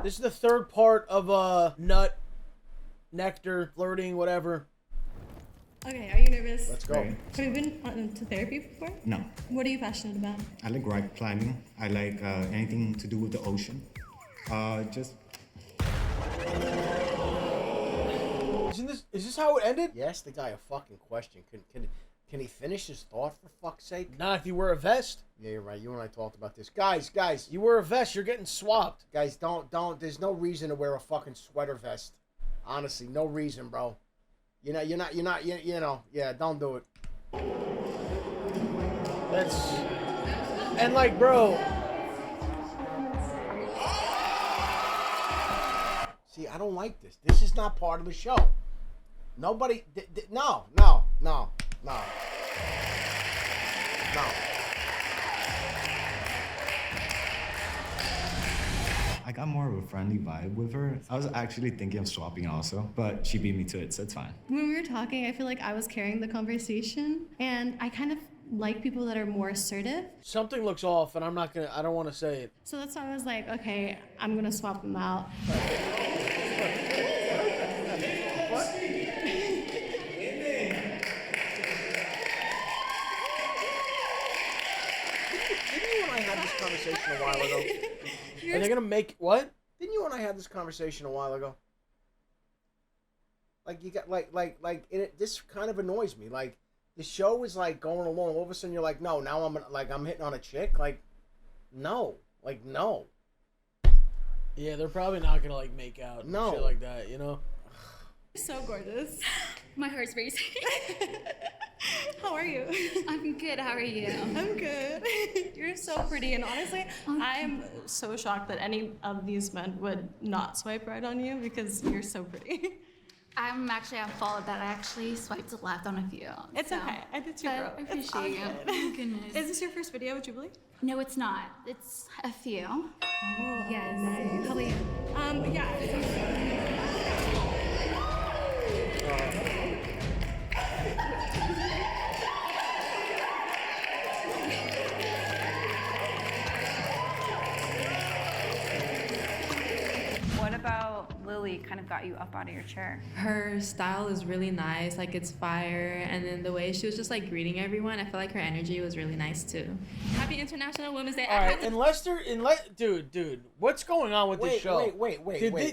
This is the third part of nut, nectar, flirting, whatever. Okay, are you nervous? Let's go. Right. Have you been to therapy before? No. What are you passionate about? I like rock climbing. I like anything to do with the ocean. Just Is this how it ended? You asked the guy a fucking question. Can he finish his thought for fuck's sake? Not if you wear a vest. Yeah, you're right. You and I talked about this. Guys, you wear a vest, you're getting swapped. Guys, don't. There's no reason to wear a fucking sweater vest. Honestly, no reason, bro. You know, yeah, don't do it. And like, bro. See, I don't like this. This is not part of the show. Nobody, no. I got more of a friendly vibe with her. I was actually thinking of swapping also, but she beat me to it, so it's fine. When we were talking, I feel like I was carrying the conversation, and I kind of like people that are more assertive. Something looks off, and I don't want to say it. So that's why I was like, okay, I'm gonna swap them out. Didn't you and I have this conversation a while ago? And they're gonna make what? Didn't you and I have this conversation a while ago? Like you got this kind of annoys me. Like the show is like going along. All of a sudden you're like, no, now I'm hitting on a chick. Like, no. Yeah, they're probably not gonna like make out. No, shit like that, you know. You're so gorgeous. My heart's racing. How are you? I'm good. How are you? I'm good. You're so pretty, and honestly, I'm so shocked that any of these men would not swipe right on you because you're so pretty. I'm actually on fault of that. I actually swiped left on a few. It's okay. I did too, bro. I appreciate you. Good. Oh, goodness. Is this your first video with Jubilee? No, it's not. It's a few. Oh, Yes. nice. How about you? Yeah. What about Lily kind of got you up out of your chair? Her style is really nice, like it's fire, and then the way she was just like greeting everyone, I feel like her energy was really nice too. Happy International Women's Day. All right, dude, what's going on with this show? Wait.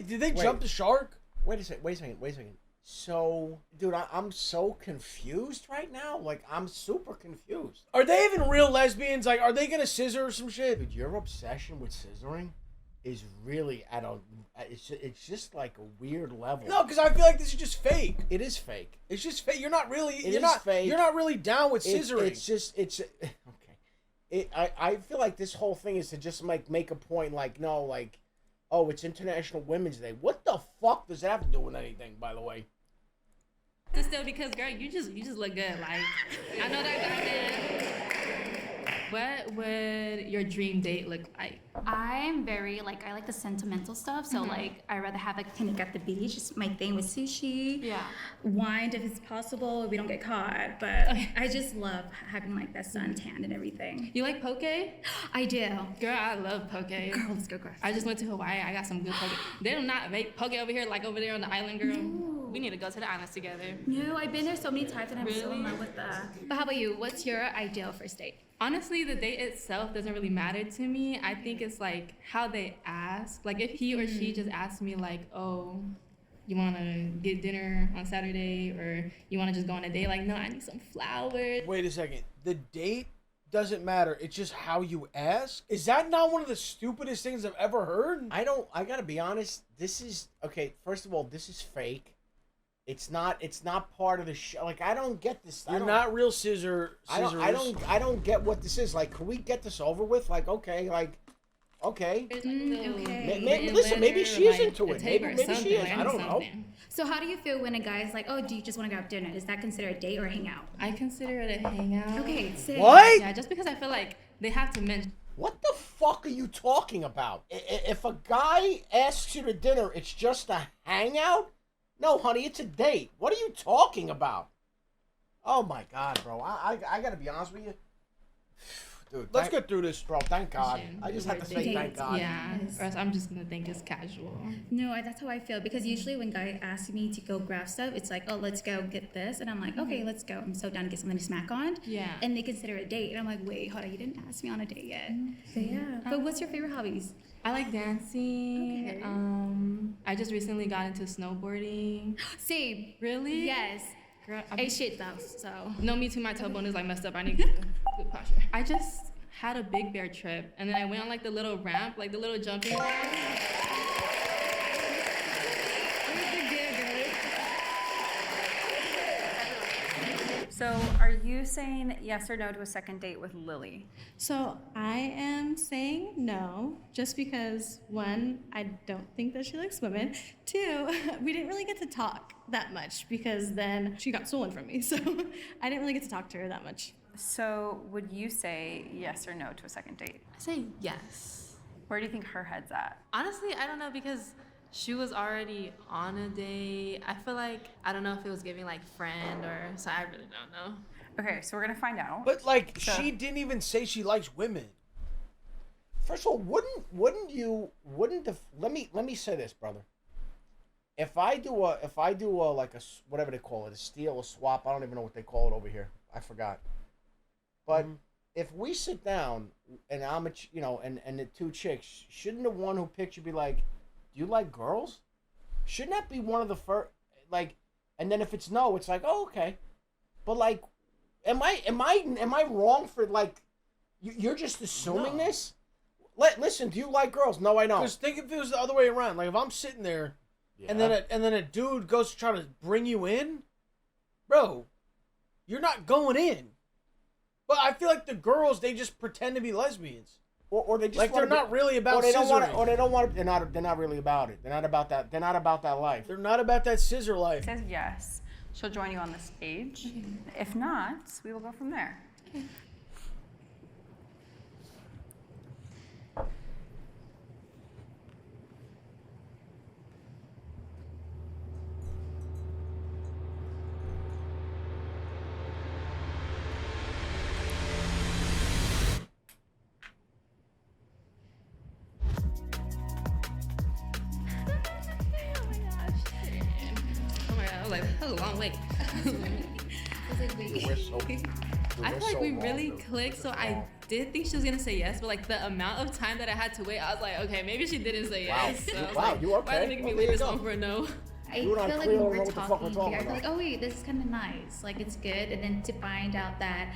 Did they jump the shark? Wait a second. So, dude, I'm so confused right now. Like, I'm super confused. Are they even real lesbians? Like, are they gonna scissor or some shit? Dude, your obsession with scissoring is really at a... It's just like a weird level. No, because I feel like this is just fake. It is fake. It's just fake. You're not really... It is fake. You're not really down with scissoring. Okay. I feel like this whole thing is to just make a point like, no, like, oh, it's International Women's Day. What the fuck does that have to do with anything, by the way? Still, because girl, you just look good. Like, I know that guy did. What would your dream date look like? I'm very, I like the sentimental stuff. So, I'd rather have a picnic at the beach. It's my thing with sushi. Yeah. Wine, if it's possible, we don't get caught. But I just love having, that suntan and everything. You like poke? I do. Girl, I love poke. Girl, let's go, girl. I just went to Hawaii. I got some good poke. They do not make poke over here like over there on the island, girl. No. We need to go to the islands together. No, I've been there so many times and I'm so in Really? love with that. But how about you? What's your ideal first date? Honestly, the date itself doesn't really matter to me. I think it's like how they ask. Like if he or she just asks me like, oh, you want to get dinner on Saturday or you want to just go on a date? Like, no, I need some flowers. Wait a second. The date doesn't matter. It's just how you ask? Is that not one of the stupidest things I've ever heard? I gotta be honest. This is, okay, first of all, this is fake. It's not part of the show. Like, I don't get this. You're not real scissorers. I don't get what this is. Like, can we get this over with? Like, okay. Okay. Listen, maybe she is into it. Maybe she is. I don't know. So how do you feel when a guy's like, oh, do you just want to go have dinner? Is that considered a date or a hangout? I consider it a hangout. Okay, sick. What? Yeah, just because I feel like they have to mention. What the fuck are you talking about? If a guy asks you to dinner, it's just a hangout? No, honey, it's a date. What are you talking about? Oh my God, bro. I gotta be honest with you. Dude, let's get through this, bro. Thank God. Shouldn't I just do have to it. say thank God. Yeah, or else I'm just gonna think it's casual. No, that's how I feel because usually when guy asks me to go grab stuff, it's like, oh, let's go get this, and I'm like, okay, let's go. I'm so down to get something to smack on. Yeah. And they consider it a date, and I'm like, wait, hold on, you didn't ask me on a date yet. So yeah. But what's your favorite hobbies? I like dancing. Okay. I just recently got into snowboarding. Same. Really? Yes. Girl, I shit though, so. no, me too. My tailbone is like messed up. I need good posture. I just had a Big Bear trip, and then I went on like the little ramp, like the little jumping ramp. So are you saying yes or no to a second date with Lily? So I am saying no, just because one, I don't think that she likes women. Two, we didn't really get to talk that much because then she got stolen from me. So I didn't really get to talk to her that much. So would you say yes or no to a second date? I say yes. Where do you think her head's at? Honestly, I don't know because she was already on a date. I feel like I don't know if it was giving like friend or so. I really don't know. Okay, so we're gonna find out. But like, So- she didn't even say she likes women. First of all, wouldn't the let me say this, brother. If I do a like a whatever they call it, a steal, a swap, I don't even know what they call it over here. I forgot. But if we sit down and I'm and the two chicks, shouldn't the one who picked you be like, do you like girls? Shouldn't that be one of the first, like, and then if it's no, it's like, oh, okay. But like, am I wrong for like, you're just assuming No. this? Listen, do you like girls? No, I don't. Because think if it was the other way around. Like if I'm sitting there, and then a dude goes to try to bring you in, bro, you're not going in. But I feel like the girls, they just pretend to be lesbians. Or they just Like they're not really about or they don't want scissoring. or they don't want they're not really about it. They're not about that. They're not about that life. They're not about that scissor life. Says yes. She'll join you on the stage. If not, we will go from there. Oh my god, I was like, that was a long wait. We're so, I feel like we really clicked, so I did think she was gonna say yes, but like the amount of time that I had to wait, I was like, okay, maybe she didn't say yes. So I was Wow, like, you why are okay? they making me Well, wait there this you long go. for a no? I You and I feel like clearly when don't we're know what the fuck we're talking talking here, I feel like, about. oh wait, this is kind of nice. Like it's good. And then to find out that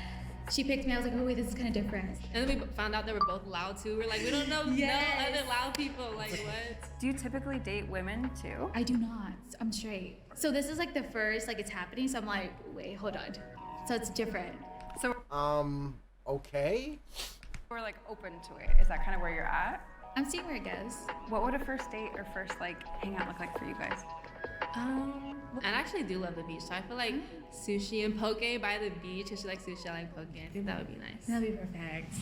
she picked me, I was like, oh wait, this is kind of different. And then we found out they were both loud too. We're like, we don't know Yes. no other loud people. Like what? Do you typically date women too? I do not. I'm straight. So this is like the first, like it's happening. So I'm like, wait, hold on. So it's different. So okay. we're like open to it. Is that kind of where you're at? I'm seeing where it goes. What would a first date or first like hangout look like for you guys? And I actually do love the beach, so I feel like sushi and poke by the beach. If she likes sushi, I like poke. I think that would be nice. That'll be perfect.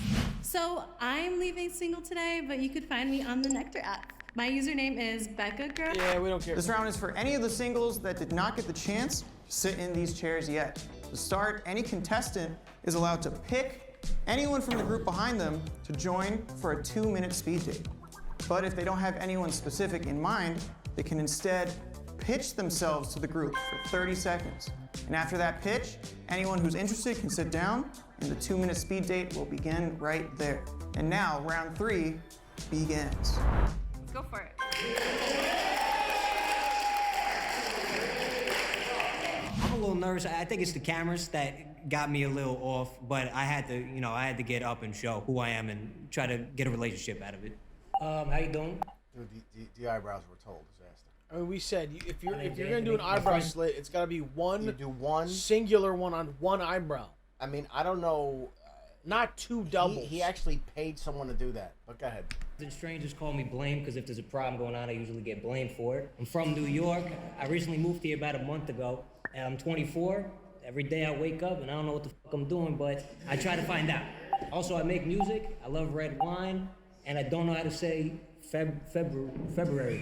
So I'm leaving single today, but you could find me on the Nectar app. My username is Becca Girl. Yeah, we don't care. This round is for any of the singles that did not get the chance to sit in these chairs yet. To start, any contestant is allowed to pick anyone from the group behind them to join for a 2-minute speed date. But if they don't have anyone specific in mind, they can instead pitch themselves to the group for 30 seconds. And after that pitch, anyone who's interested can sit down and the 2-minute speed date will begin right there. And now, round 3 begins. Let's go for it. I'm a little nervous. I think it's the cameras that got me a little off, but I had to get up and show who I am and try to get a relationship out of it. How you doing? Dude, the eyebrows were total disaster. I mean, we said if you're I mean, gonna do an my eyebrow friend- slit, it's gotta be one You do one. singular one on one eyebrow, I mean, I don't know. not two doubles. He actually paid someone to do that. But go ahead. The strangers call me Blame because if there's a problem going on, I usually get blamed for it. I'm from New York. I recently moved here about a month ago, and I'm 24. Every day I wake up and I don't know what the fuck I'm doing, but I try to find out. Also, I make music. I love red wine, and I don't know how to say February.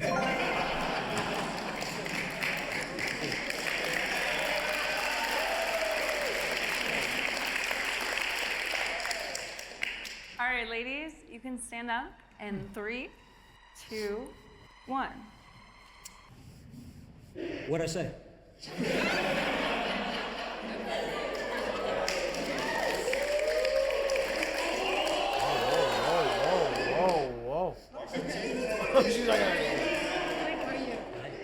right, ladies, you can stand up in 3, 2, 1. What'd I say? Whoa. She's like, How are you?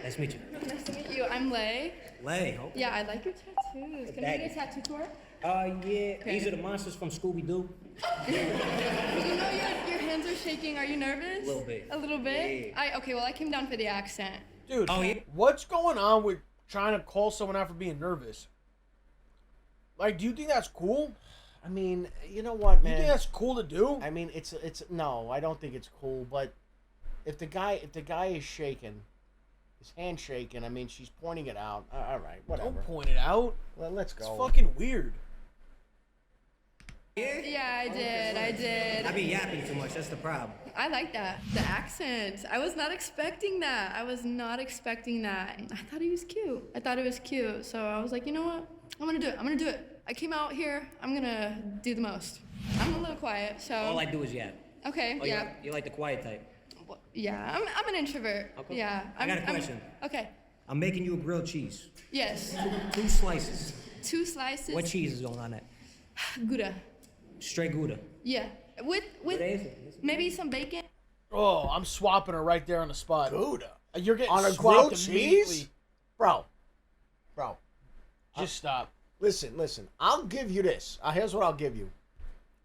Nice to meet you. Nice to meet you. I'm Lay. Lay, okay. Yeah, I like your tattoos. Can I get a tattoo tour? Yeah, these are the monsters from Scooby-Doo. You know your hands are shaking. Are you nervous? A little bit. A little bit? Yeah. Okay, well, I came down for the accent. dude, Oh, yeah? what's going on with trying to call someone out for being nervous? Like, do you think that's cool? I mean, you know what, You man? think that's cool to do? I mean, it's no, I don't think it's cool. But if the guy is shaking, his hand shaking, I mean, she's pointing it out. All right, whatever. Don't point it out. Well, let's It's go. fucking weird. Yeah, I did. I be yapping too much, that's the problem. I like that. The accent. I was not expecting that. I thought he was cute. So I was like, you know what? I'm gonna do it. I came out here. I'm gonna do the most. I'm a little quiet, so. All I do is yap. Okay, Oh, yeah. you like the quiet type. Well, yeah, I'm an introvert. Okay. Yeah. I got a question. Okay. I'm making you a grilled cheese. Yes. 2 slices. 2 slices. What cheese is going on that? Gouda. Straight Gouda. Yeah. With What is it? maybe some bacon. Oh, I'm swapping her right there on the spot. Gouda. You're getting On a swapped grilled immediately. cheese? Bro. Just stop. Listen. I'll give you this. Here's what I'll give you.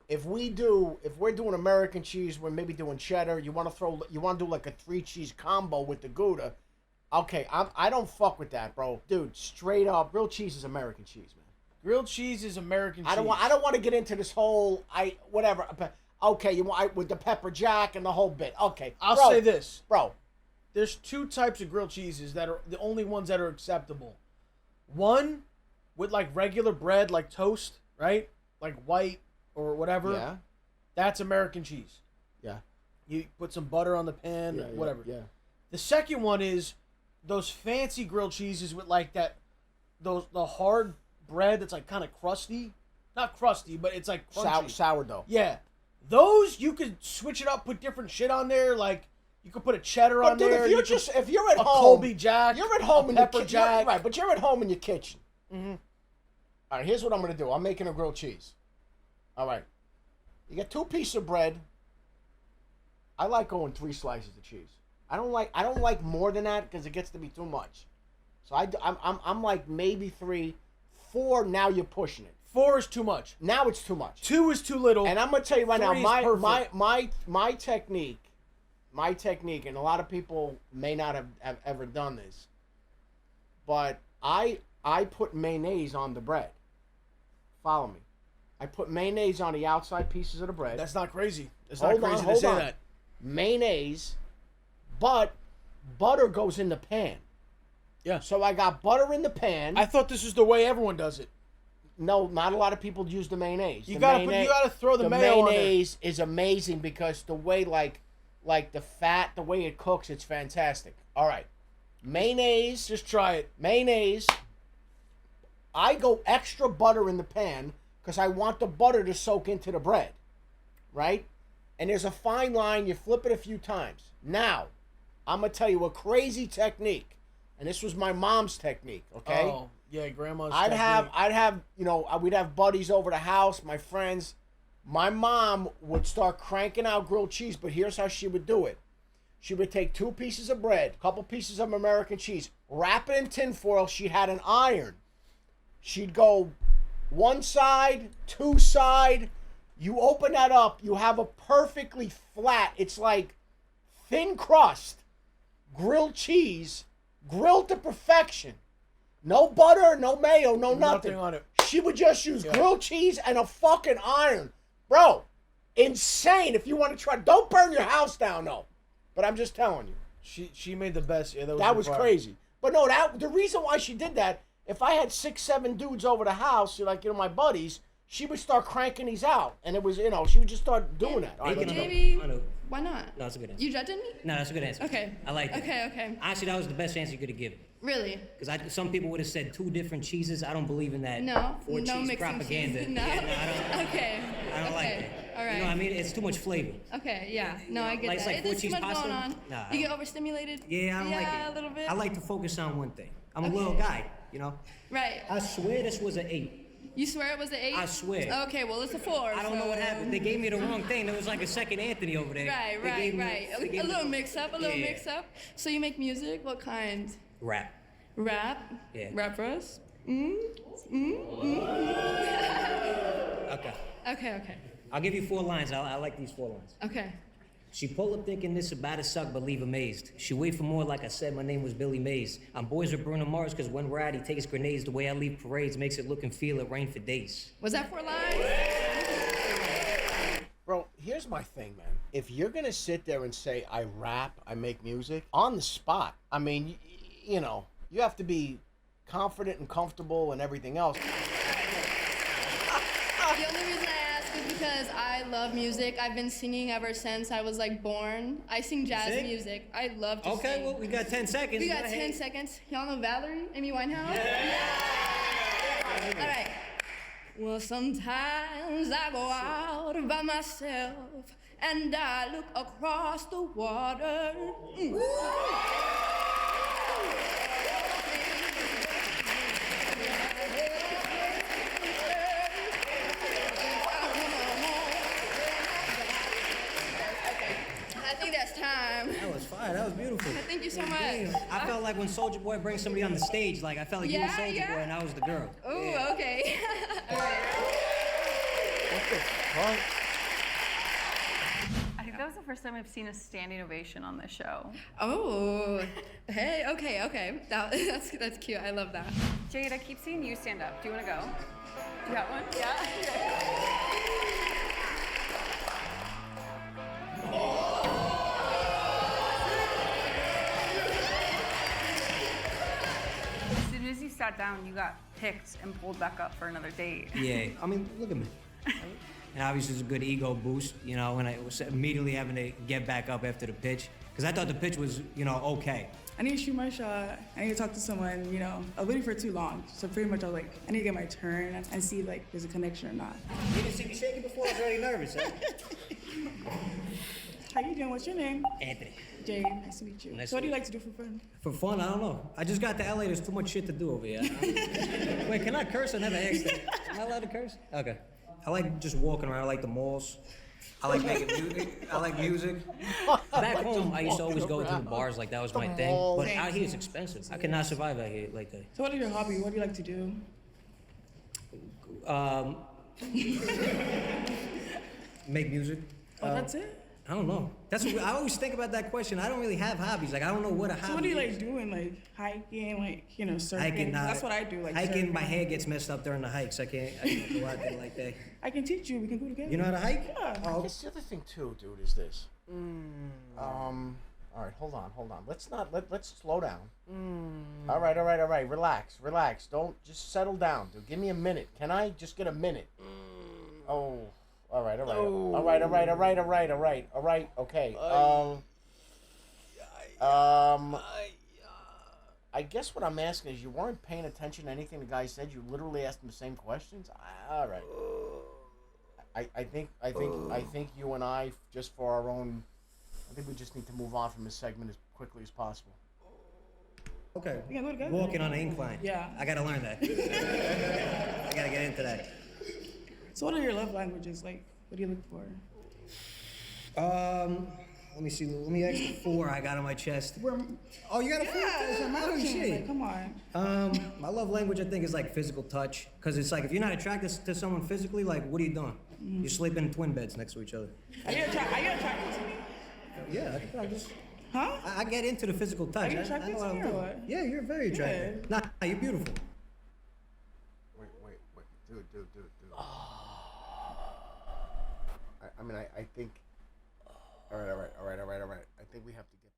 If we're doing American cheese, we're maybe doing cheddar. You want to do like a 3 cheese combo with the Gouda. Okay, I don't fuck with that, bro. Dude, straight up, grilled cheese is American cheese, man. Grilled cheese is American cheese. I don't want to get into this whole whatever. Okay, you want with the pepper jack and the whole bit. Okay, I'll bro, say this. bro. There's 2 types of grilled cheeses that are the only ones that are acceptable. One with like regular bread, like toast, right? Like white or whatever. Yeah. That's American cheese. Yeah. You put some butter on the pan, Yeah, whatever. Yeah. The second one is those fancy grilled cheeses with like the hard bread that's like kind of crusty. Not crusty, but it's like crunchy. Sourdough. Yeah. Those you could switch it up, put different shit on there, like you could put a cheddar on But dude, there. if you're at a home, Colby Jack, you're at home a in your pepper kitchen, jack. right? But you're at home in your kitchen. Mm-hmm. All right, here's what I'm gonna do. I'm making a grilled cheese. All right, you get 2 pieces of bread. I like going 3 slices of cheese. I don't like more than that because it gets to be too much. So I'm like maybe 3, 4. Now you're pushing it. 4 is too much. Now it's too much. 2 is too little. And I'm gonna tell you right now, 3 is perfect. my technique, and a lot of people may not have ever done this, but I put mayonnaise on the bread. Follow me. I put mayonnaise on the outside pieces of the bread. That's not crazy. It's Hold not on, crazy hold to say on. that. Mayonnaise, but butter goes in the pan. Yeah. So I got butter in the pan. I thought this is the way everyone does it. No, not a lot of people use the mayonnaise. You gotta throw the mayo on there. mayonnaise is amazing because the way like the fat, the way it cooks, it's fantastic. All right, mayonnaise. Just try it. Mayonnaise. I go extra butter in the pan because I want the butter to soak into the bread, right? And there's a fine line. You flip it a few times. Now, I'm gonna tell you a crazy technique, and this was my mom's technique. Okay. Oh, yeah, grandma's. I'd technique. have, we'd have buddies over the house, my friends. My mom would start cranking out grilled cheese, but here's how she would do it. She would take 2 pieces of bread, a couple pieces of American cheese, wrap it in tin foil. She had an iron. She'd go 1 side, 2 side. You open that up, you have a perfectly flat, it's like thin crust, grilled cheese, grilled to perfection. No butter, no mayo, no nothing. on it. She would just use grilled cheese and a fucking iron. Bro, insane if you want to try. Don't burn your house down, though. But I'm just telling you. She made the best. Yeah, That was crazy. But no, the reason why she did that, if I had 6, 7 dudes over the house, my buddies, she would start cranking these out. And it was, she would just start doing that. All right, Bacon let's go. Maybe Why not? No, that's a good answer. You judging me? No, that's a good answer. Okay. I like it. Okay. Honestly, that was the best answer you could have given. Really? Because some people would have said 2 different cheeses. I don't believe in that. No. Or No cheese mixing propaganda. cheese. No. Yeah, no, I don't. Okay. I don't like Okay. that. All right. You know what I mean? It's too much flavor. Okay, yeah. No, I get Like, it's that. like There's too 4 cheese much pasta? going on. Nah, I You get don't- overstimulated? Yeah, I don't like it. Yeah, a little bit. I like to focus on one thing. I'm a Okay. little guy, you know? Right. I swear this was an 8. You swear it was an 8? I swear. Okay, well, it's a 4. I don't know what happened. They gave me the wrong thing. There was like a second Anthony over there. Right, They right, gave me- right. they gave A me- little mix up, a little Yeah. mix up. So you make music? What kind? Rap. Rap? Yeah. Rap for us? Okay. Okay. I'll give you 4 lines. I like these 4 lines. Okay. She pull up thinking this about to suck, but leave amazed. She wait for more, like I said, my name was Billy Mays. I'm boys with Bruno Mars, cause when we're out, he takes grenades. The way I leave parades makes it look and feel it rain for days. Was that 4 lines? Bro, here's my thing, man. If you're gonna sit there and say I rap, I make music on the spot, I mean, you know, you have to be confident and comfortable and everything else. The only reason I ask is because I love music. I've been singing ever since I was like born. I sing jazz Sing? music. I love to sing. Okay, well, we got 10 seconds. We got Go 10 ahead. seconds. Y'all know Valerie? Amy Winehouse? All right. Well, sometimes I go out by myself and I look across the water. I think that's time. That was fire. That was beautiful. Thank you so much. Damn. I felt like when Soulja Boy brings somebody on the stage, like I felt like you were Yeah, Soulja yeah. Boy and I was the girl. Ooh, Yeah. okay. All right. What the fuck? I think that was the first time I've seen a standing ovation on this show. Oh, hey, okay. That's cute. I love that. Jade, I keep seeing you stand up. Do you want to go? Do you have one? Yeah. As soon as you sat down, you got picked and pulled back up for another date. Yeah, I mean, look at me. And obviously it's a good ego boost, you know, and I was immediately having to get back up after the pitch. Because I thought the pitch was, you know, okay. I need to shoot my shot. I need to talk to someone, you know. I was waiting for too long. So pretty much I was like, I need to get my turn and see if like there's a connection or not. You didn't see me shaking before? I was already nervous, huh? How you doing? What's your name? Anthony. Jade, nice to meet you. Nice So what to do you meet like to do for fun? For fun, I don't know. I just got to LA. There's too much shit to do over here. Wait, can I curse? I never asked that. Am I allowed to curse? Okay. I like just walking around. I like the malls. I like making music. I like music. Back home, I used to always go to the bars. Like, that was my thing. But out here, it's expensive. I cannot survive out here like that. So what is your hobby? What do you like to do? Make music. Oh, that's it? I don't know. That's what I always think about that question. I don't really have hobbies. Like, I don't know what a hobby So what do you is. like doing? Like hiking, like, you know, surfing? Hiking, That's what I do. Like hiking, surfing. my hair gets messed up during the hikes. I can't go out there like that. I can teach you. We can go together. You know how to hike? Yeah. Oh, Guess the other thing too, dude, is this. All right, hold on. Let's slow down. All right. Relax. Don't just settle down, dude. Give me a minute. Can I just get a minute? Oh, all right. Okay. I guess what I'm asking is you weren't paying attention to anything the guy said. You literally asked him the same questions. All right. I think you and I, just for our own, I think we just need to move on from this segment as quickly as possible. okay. We can go together. Walking on an incline. Yeah. I gotta learn that. I gotta get into that. So what are your love languages? Like, what do you look for? Let me see. Let me ask the 4 I got on my chest. Oh, you got a 4? Oh, shit. Like, come on. My love language, I think, is like physical touch. Because it's like, if you're not attracted to someone physically, like, what are you doing? You're sleeping in twin beds next to each other. Are you attracted to me? Yeah, I just... Huh? I get into the physical touch. Are you I attracted know to what me I'm or doing. what? Yeah, you're very attractive. Nah, you're beautiful. Wait, dude. I think. All right. I think we have to get.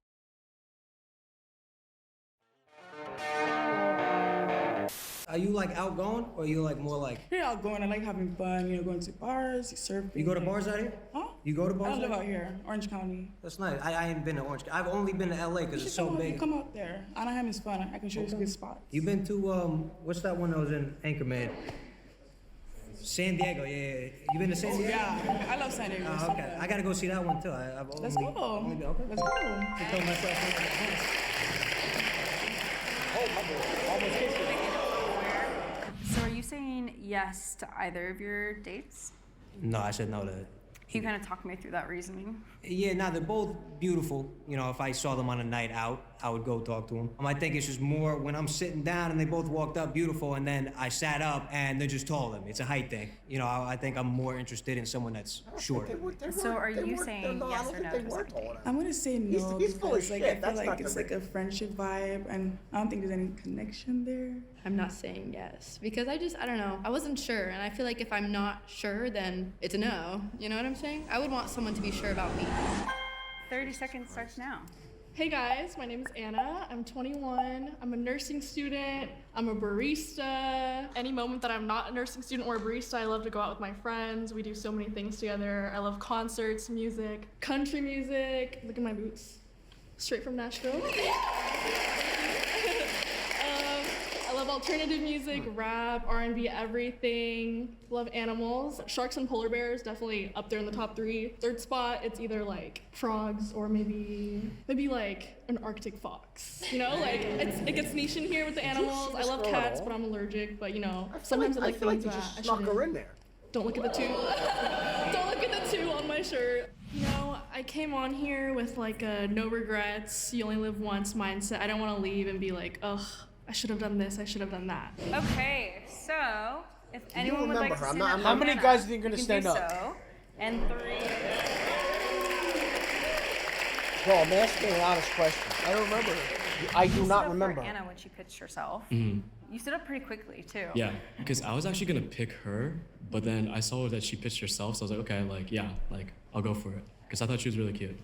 Are you like outgoing, or are you like more like... You're outgoing. I like having fun, you know, going to bars, surfing. You go to bars out here? Huh? You go to I don't live Bozeman? out here, Orange County. That's nice. I ain't been to Orange. I've only been to LA because You it's should so come out, big. come out there. Anaheim is fun. I can show you some good spots. You been to what's that one that was in Anchorman? San Diego, yeah. You been to San Diego? Yeah, I love San Diego. Oh, okay. I gotta go see that one too. I've only, Let's go. Only been, okay. Let's go. I told myself. So are you saying yes to either of your dates? No, I said no to it. Can you kind of talk me through that reasoning? Yeah, nah, they're both beautiful. You know, if I saw them on a night out, I would go talk to them. I think it's just more when I'm sitting down and they both walked up beautiful and then I sat up and they're just taller. It's a height thing. You know, I think I'm more interested in someone that's short. So are you saying yes or no to the second date? I'm gonna say no He's full of because like shit. I feel That's like not it's the like a friendship vibe, and I don't think there's any connection there. I'm not saying yes because I don't know. I wasn't sure, and I feel like if I'm not sure, then it's a no. You know what I'm saying? I would want someone to be sure about me. 30 seconds starts now. Hey guys, my name is Anna. I'm 21. I'm a nursing student. I'm a barista. Any moment that I'm not a nursing student or a barista, I love to go out with my friends. We do so many things together. I love concerts, music, country music. Look at my boots. Straight from Nashville. I love alternative music, rap, R&B, everything. Love animals. Sharks and polar bears, definitely up there in the top 3. Third spot, it's either like frogs or maybe like an Arctic fox. You know, like it gets niche in here with the animals. I love cats, but I'm allergic. But you know, sometimes I like feel like things you that just I snuck shouldn't. her in there. Don't look at the 2. Don't look at the 2 on my shirt. You know, I came on here with like a no regrets, you only live once mindset. I don't want to leave and be like, ugh, I should have done this, I should have done that. Okay, so if anyone would like to stand up, How many Hannah, guys do you think are you gonna can stand do up? So. And 3. Bro, I'm asking an honest question. I don't remember. I do not remember. Anna when she pitched herself. Mhm. You stood up pretty quickly too. Yeah, because I was actually gonna pick her, but then I saw that she pitched herself, so I was like, okay, like yeah, like I'll go for it, because I thought she was really cute.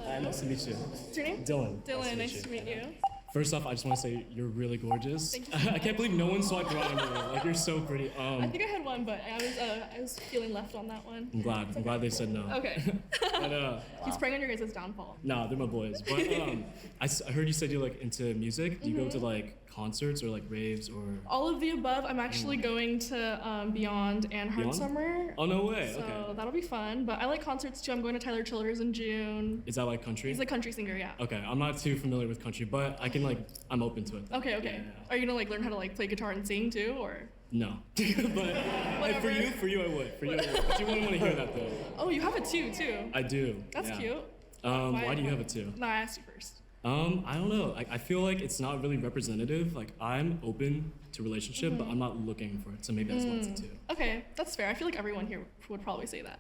Hi, nice to meet you. What's your name? Dylan. Dylan, nice to meet you. First off, I just want to say you're really gorgeous. Thank you. I can't believe no one swiped right on you. Like you're so pretty. I think I had one, but I was feeling left on that one. I'm glad. I'm glad they said no. Okay. But, He's praying on your guys' downfall. nah, they're my boys. But I heard you said you're like into music. Do you go to like concerts or like raves or? All of the above. I'm actually going to Beyond and Hard Beyond? Summer. Oh no way. So Okay. that'll be fun. But I like concerts too. I'm going to Tyler Childers in June. Is that like country? He's a country singer, yeah. Okay, I'm not too familiar with country, but I can like I'm open to it. Okay, okay. Are you gonna like learn how to like play guitar and sing too, or? No, but like, for you I would. For you, I would. But you wouldn't want to hear that though. Oh, you have it too. I do. That's yeah. cute. Why do you have it too? No, I asked you first. I don't know. I feel like it's not really representative. Like I'm open to relationship, but I'm not looking for it. So maybe that's why it's a 2. Okay, that's fair. I feel like everyone here would probably say that.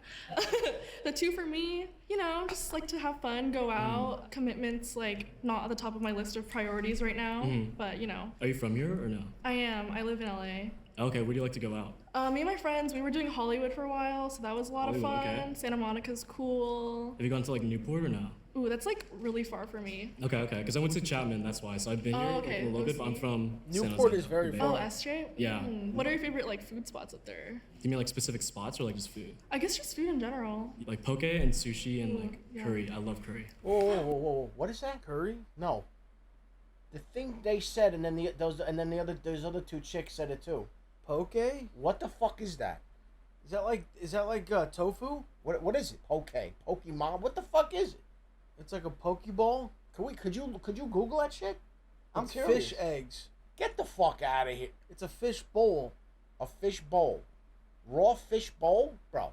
The 2 for me, you know, just like to have fun, go out. Commitments, like, not at the top of my list of priorities right now, but you know. Are you from here or no? I am. I live in LA. Okay, where do you like to go out? Me and my friends, we were doing Hollywood for a while, so that was a lot of Hollywood, fun. okay. Santa Monica's cool. Have you gone to like Newport or no? Ooh, that's like really far for me. Okay, because I went to Chapman, that's why. So I've been here okay, a little bit, but I'm from San Newport Jose. is very Bay. far. Oh, SJ? Yeah. What are your favorite like food spots up there? Do you mean like specific spots or like just food? I guess just food in general. Like poke and sushi and like yeah. curry. I love curry. Whoa. What is that? Curry? No. The thing they said, and then those other 2 chicks said it too. Poke? What the fuck is that? Is that like tofu? What is it? Poke. Pokemon? What the fuck is it? It's like a pokeball? Could you Google that shit? I'm curious. Fish eggs. Get the fuck out of here. It's a fish bowl. A fish bowl. Raw fish bowl? Bro.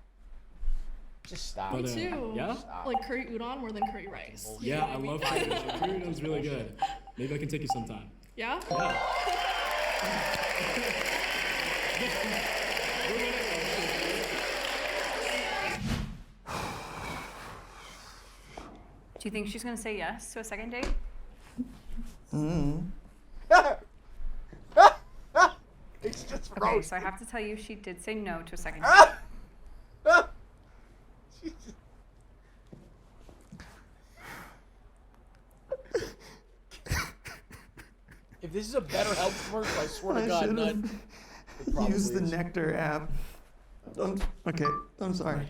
Just stop. Me too. Yeah? Like curry udon more than curry rice. Yeah, I love curry. Curry udon's really good. Maybe I can take you sometime. Yeah? Yeah. Do you think she's gonna say yes to a second date? It's just Okay, so I have to tell you, she did say no to a second date. If this is a better help commercial, I swear to God, should've none. used the Nectar app. Okay, I'm sorry.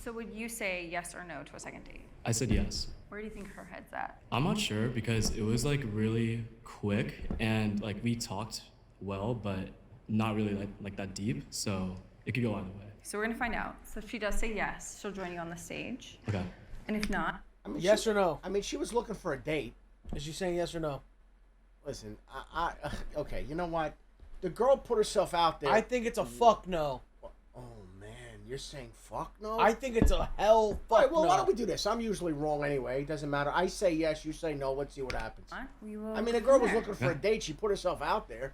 So would you say yes or no to a second date? I said yes. Where do you think her head's at? I'm not sure because it was like really quick and like we talked well, but not really like that deep. So it could go either way. So we're gonna find out. So if she does say yes, she'll join you on the stage. Okay. And if not, I mean, Yes or no? I mean, she was looking for a date. Is she saying yes or no? Listen, okay, you know what? The girl put herself out there. I think it's a fuck no. Oh man, you're saying fuck no? I think it's a hell fuck All right, well, no. why don't we do this? I'm usually wrong anyway. It doesn't matter. I say yes, you say no. Let's see what happens. we will. I mean, the girl was looking for a date. She put herself out there.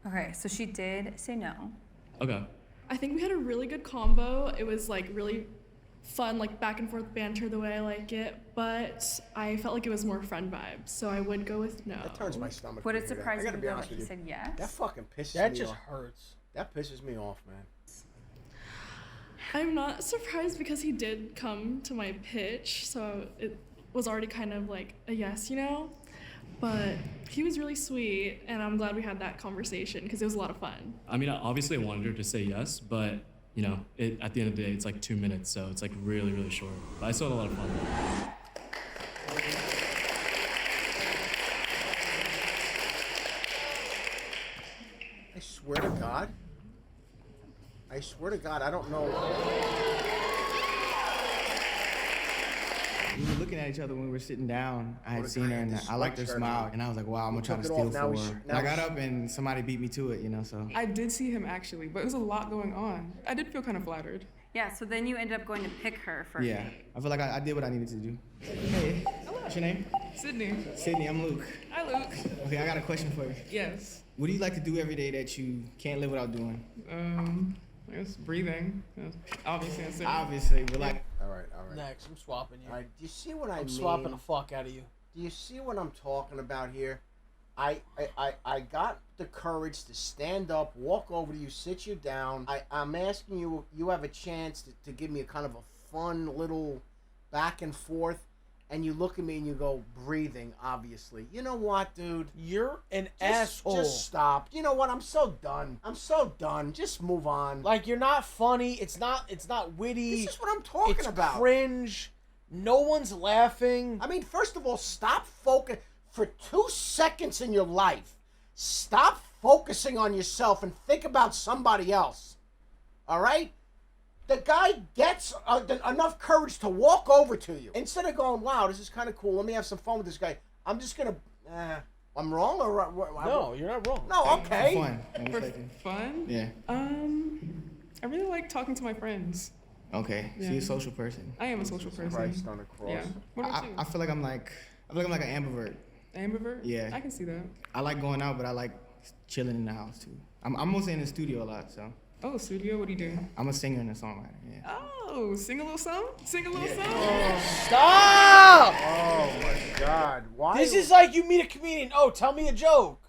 Okay, so she did say no. Okay. I think we had a really good combo. It was like really fun, like back and forth banter the way I like it, but I felt like it was more friend vibes, so I would go with no. That turns my stomach. Would to it hear that. surprise I you gotta be though honest that with he you. said yes? That fucking pisses That me just off. hurts. That pisses me off, man. I'm not surprised because he did come to my pitch, so it was already kind of like a yes, you know? But he was really sweet, and I'm glad we had that conversation because it was a lot of fun. I mean, obviously I wanted her to say yes, but you know, at the end of the day, it's like 2 minutes, so it's like really, really short. But I still had a lot of fun. I swear to God. I swear to God, I don't know. We were looking at each other when we were sitting down. I had What a seen guy her and had this I liked her sweatshirt smile, on. and I was like, wow, I'm gonna try to took it steal off, now for he's- her. now I got he's- up and somebody beat me to it, you know, so. I did see him actually, but it was a lot going on. I did feel kind of flattered. Yeah, so then you ended up going to pick her for a Yeah, date. I feel like I did what I needed to do. Hey, what's your name? Sydney. Sydney, I'm Luke. Hi, Luke. Okay, I got a question for you. Yes. What do you like to do every day that you can't live without doing? I guess breathing. Obviously, that's it. Obviously, but like. All right, all right. Next, I'm swapping you. All right, do you see what I I'm mean? swapping the fuck out of you. Do you see what I'm talking about here? I got the courage to stand up, walk over to you, sit you down. I'm asking you, you have a chance to give me a kind of a fun little back and forth, and you look at me and you go, breathing, obviously. You know what, dude? You're an asshole. Just stop. You know what? I'm so done. I'm so done. Just move on. Like, you're not funny. It's not witty. This is what I'm talking it's about. Cringe. No one's laughing. I mean, first of all, stop focusing for 2 seconds in your life. Stop focusing on yourself and think about somebody else. All right? The guy gets enough courage to walk over to you. Instead of going, wow, this is kind of cool. Let me have some fun with this guy. I'm just going to... I'm wrong? Or No, you're not wrong. No, okay. Fun. Fun? Yeah. I really like talking to my friends. Okay, so Yeah. you're a social person. I am a social person. Christ on the cross. Yeah. What about you? I feel like I'm like an ambivert. Ambivert? Yeah. I can see that. I like going out, but I like chilling in the house too. I'm mostly in the studio a lot, so. Oh, studio, what do you do? I'm a singer and a songwriter, yeah. Oh, sing a little song? Sing a little song? Stop! Oh, my God. Why? This is like you meet a comedian. Oh, tell me a joke.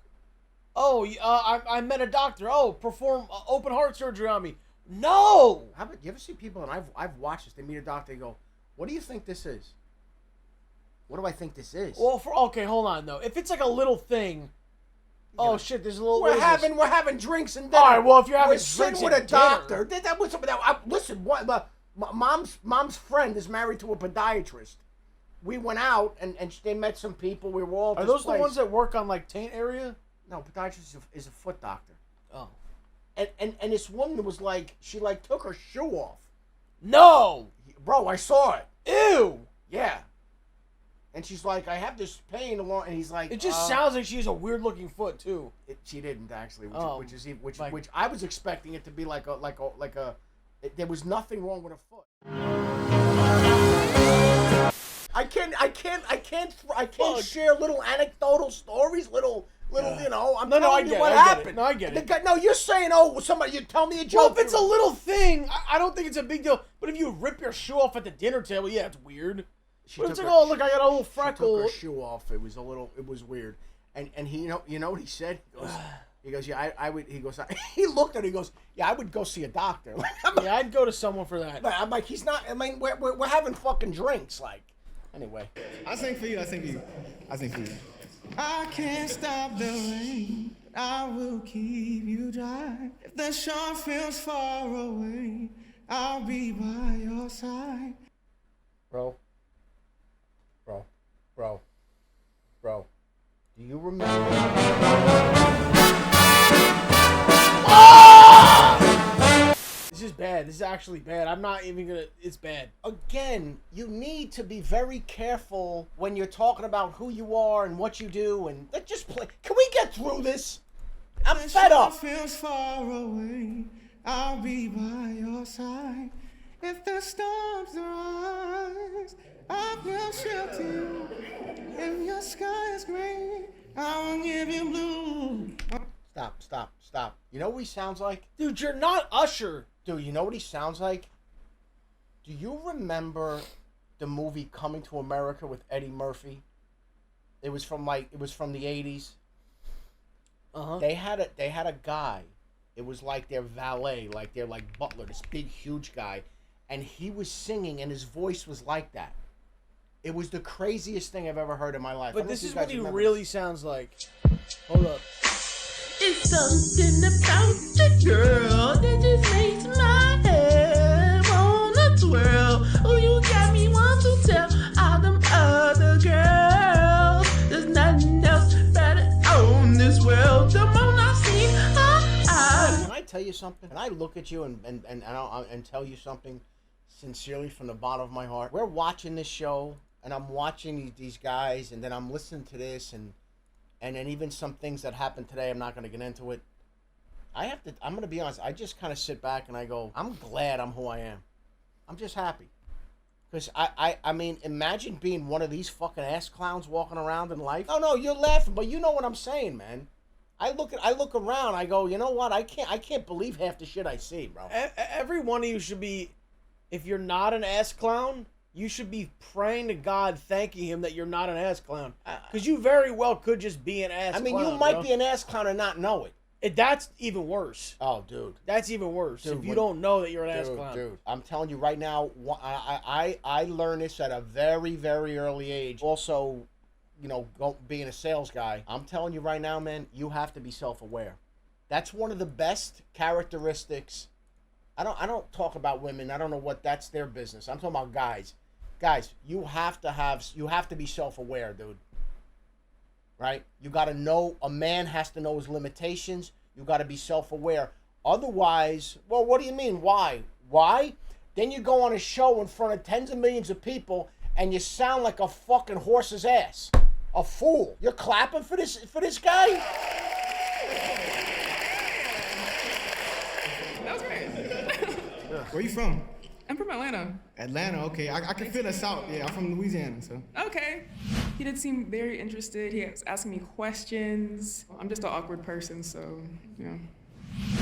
Oh, I met a doctor. Oh, perform open heart surgery on me. No! How about, you ever see people, and I've watched this, they meet a doctor, they go, what do you think this is? What do I think this is? Well, okay, hold on though. If it's like a little thing, oh shit, there's a little. We're having drinks and dinner. All right, well, if you're having we're sitting drinks with a and dinner- doctor, that was listen. What? Mom's friend is married to a podiatrist. We went out and they met some people. We were all. Are those the ones that work on like taint area? No, podiatrist is a foot doctor. Oh. And this woman was like, she like took her shoe off. No, bro, I saw it. Ew. Yeah. And she's like, I have this pain along, and he's like, It just sounds like she has a weird looking foot too. She didn't actually, which like- which I was expecting it to be like a. There was nothing wrong with her foot. I can't share little anecdotal stories, little you know. I'm No, telling I you get what it, I get happened. it. No, I get The it. guy, no, you're saying, oh, somebody, you tell me a joke. Well, if it's a little thing, I don't think it's a big deal. But if you rip your shoe off at the dinner table, yeah, it's weird. But it's like, oh, look, I got a little She took freckle. her shoe off. It was weird. And he, you know what he said? He goes, He goes, yeah, I would. He goes, he looked at it. He goes, yeah, I would go see a doctor. Yeah, I'd go to someone for that. I'm like, he's not. I mean, we're having fucking drinks. Like, anyway. I sing for you. I sing for you. I sing for you. I can't stop the rain. I will keep you dry. If the shore feels far away, I'll be by your side. Bro. Do you remember? This is bad. This is actually bad. I'm not even gonna. It's bad. Again, you need to be very careful when you're talking about who you are and what you do. And let's just play. Can we get through this? I'm fed up. Feels far away, I'll be by your side. If the storms arise, I will shelter you. If your sky is gray, I will give you blue. Stop. You know what he sounds like? Dude, you're not Usher. Dude, you know what he sounds like? Do you remember the movie Coming to America with Eddie Murphy? It was from the 80s. Uh-huh. They had a guy. It was like their valet, like their butler, this big huge guy, and he was singing and his voice was like that. It was the craziest thing I've ever heard in my life. But this is what he really sounds like. Hold up. It's something about the girl that just makes my head wanna twirl. Oh, you got me want to tell all them other girls there's nothing else better on this world. The more I see her, Can I tell you something? Can I look at you and tell you something sincerely from the bottom of my heart? We're watching this show, and I'm watching these guys, and then I'm listening to this, and then even some things that happened today, I'm not going to get into it. I'm going to be honest, I just kind of sit back and I go, I'm glad I'm who I am. I'm just happy. Because I mean, imagine being one of these fucking ass clowns walking around in life. Oh no, you're laughing, but you know what I'm saying, man. I look around, I go, you know what? I can't believe half the shit I see, bro. Every one of you should be, if you're not an ass clown, you should be praying to God, thanking him that you're not an ass clown. Because you very well could just be an ass clown. I mean, you might be an ass clown and not know it. That's even worse. Oh, dude. That's even worse. Dude, if you don't know that you're an ass clown. Dude, I'm telling you right now, I learned this at a very, very early age. Also, being a sales guy, I'm telling you right now, man, you have to be self-aware. That's one of the best characteristics. I don't talk about women. I don't know what that's their business. I'm talking about guys. Guys, you have to be self-aware, dude. Right? You got to know, a man has to know his limitations. You got to be self-aware. Otherwise, well, what do you mean? Why? Then you go on a show in front of tens of millions of people and you sound like a fucking horse's ass. A fool. You're clapping for this guy? That was great. Where you from? I'm from Atlanta. Atlanta, okay. I can feel us out. Yeah, I'm from Louisiana, so. Okay. He did seem very interested. He was asking me questions. I'm just an awkward person, so,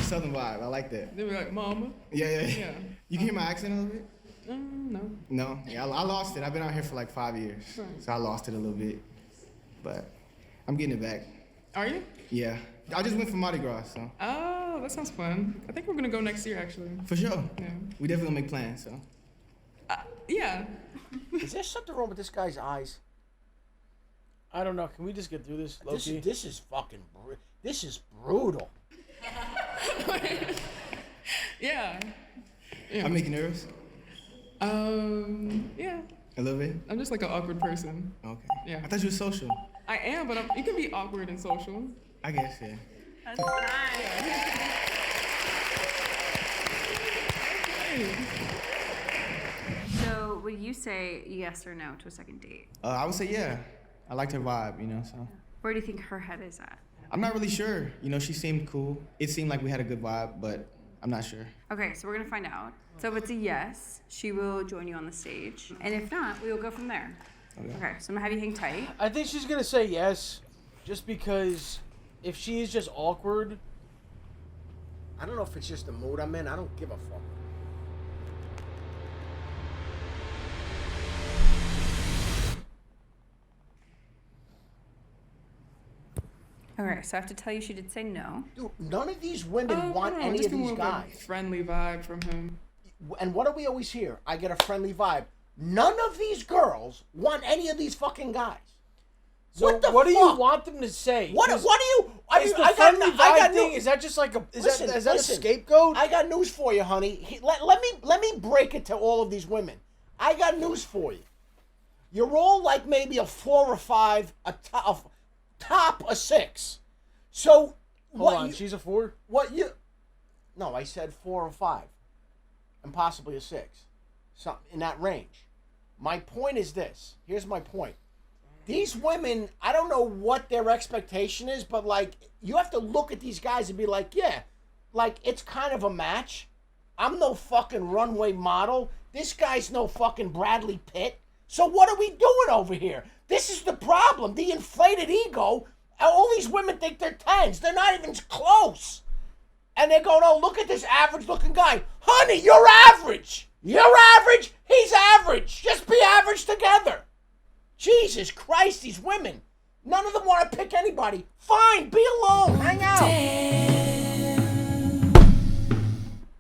Southern vibe, I like that. They were like, Mama. Yeah. You can hear my accent a little bit? No. No? Yeah, I lost it. I've been out here for like 5 years, so I lost it a little bit. But I'm getting it back. Are you? Yeah. I just went for Mardi Gras, so. Oh, that sounds fun. I think we're gonna go next year, actually. For sure. Yeah. We definitely gonna make plans, so. Yeah. Is there something wrong with this guy's eyes? I don't know. Can we just get through this, Loki? This is fucking. This is brutal. Yeah. I'm making nervous? Yeah. A little bit? I'm just like an awkward person. Okay. Yeah. I thought you were social. I am, but you can be awkward and social. I guess, yeah. That's nice. So, would you say yes or no to a second date? I would say yeah. I liked her vibe, so. Where do you think her head is at? I'm not really sure. She seemed cool. It seemed like we had a good vibe, but I'm not sure. Okay, so we're gonna find out. So if it's a yes, she will join you on the stage. And if not, we will go from there. Okay, so I'm gonna have you hang tight. I think she's gonna say yes, just because if she is just awkward. I don't know if it's just the mood I'm in. I don't give a fuck. Okay, so I have to tell you she did say no. Dude, none of these women want no, any just of more these of a guys. friendly vibe from him. And what do we always hear? I get a friendly vibe. None of these girls want any of these fucking guys. So what do you want them to say? What do you? Is the friendly vibe thing? Is that just like a? Is that a scapegoat? I got news for you, honey. Let me break it to all of these women. I got news for you. You're all like maybe a 4 or 5, a top a 6. So Hold on, she's a 4. What you? No, I said 4 or 5, and possibly a 6, something in that range. My point is this. Here's my point. These women, I don't know what their expectation is, but like you have to look at these guys and be like, yeah, like it's kind of a match. I'm no fucking runway model. This guy's no fucking Bradley Pitt. So what are we doing over here? This is the problem. The inflated ego. All these women think they're 10s. They're not even close. And they're going, oh, look at this average-looking guy. Honey, you're average. You're average. He's average. Just be average together. Jesus Christ, these women. None of them want to pick anybody. Fine, be alone. Hang out.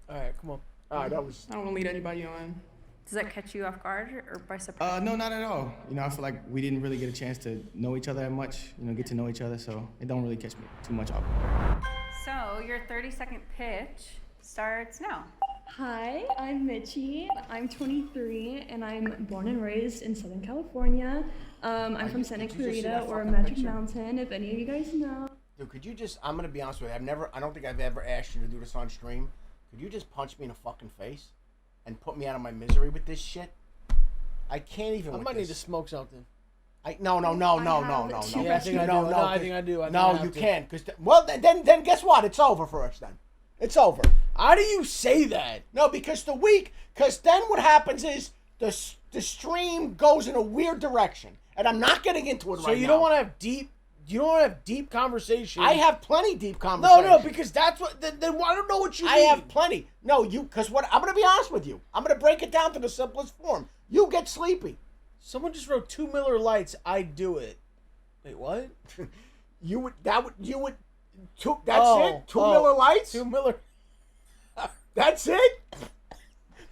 All right, come on. All right, that was... I don't want to lead anybody on. Does that catch you off guard or by surprise? No, not at all. You know, I feel like we didn't really get a chance to know each other that much, you know, get to know each other, so it don't really catch me too much off guard. So your 30-second pitch starts now. Hi, I'm Mitchie. I'm 23 and I'm born and raised in Southern California. I'm from Santa Clarita or Magic Mountain, if any of you guys know. Dude, could you just, I'm going to be honest with you, I don't think I've ever asked you to do this on stream. Could you just punch me in the fucking face and put me out of my misery with this shit? I can't even I might need to smoke something. No. Yeah, I think I do. No, I think I do. No, you can't. Well, then guess what? It's over for us then. It's over. How do you say that? No, because then what happens is the stream goes in a weird direction. And I'm not getting into it right now. So you don't want to have deep conversation. I have plenty deep conversation. No, because that's what. Then I don't know what you mean. I have plenty. No, because what I'm going to be honest with you. I'm going to break it down to the simplest form. You get sleepy. Someone just wrote 2 Miller Lights. I'd do it. Wait, what? That's it? 2 Miller Lights? 2 Miller. That's it?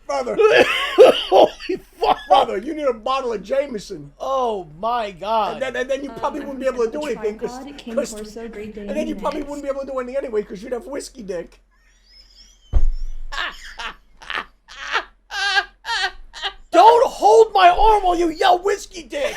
Brother. Holy fuck. Brother, you need a bottle of Jameson. Oh my God. And then you probably wouldn't be able to do anything. And then you probably wouldn't be able to do anything anyway because you'd have whiskey dick. Don't hold my arm while you yell whiskey dick.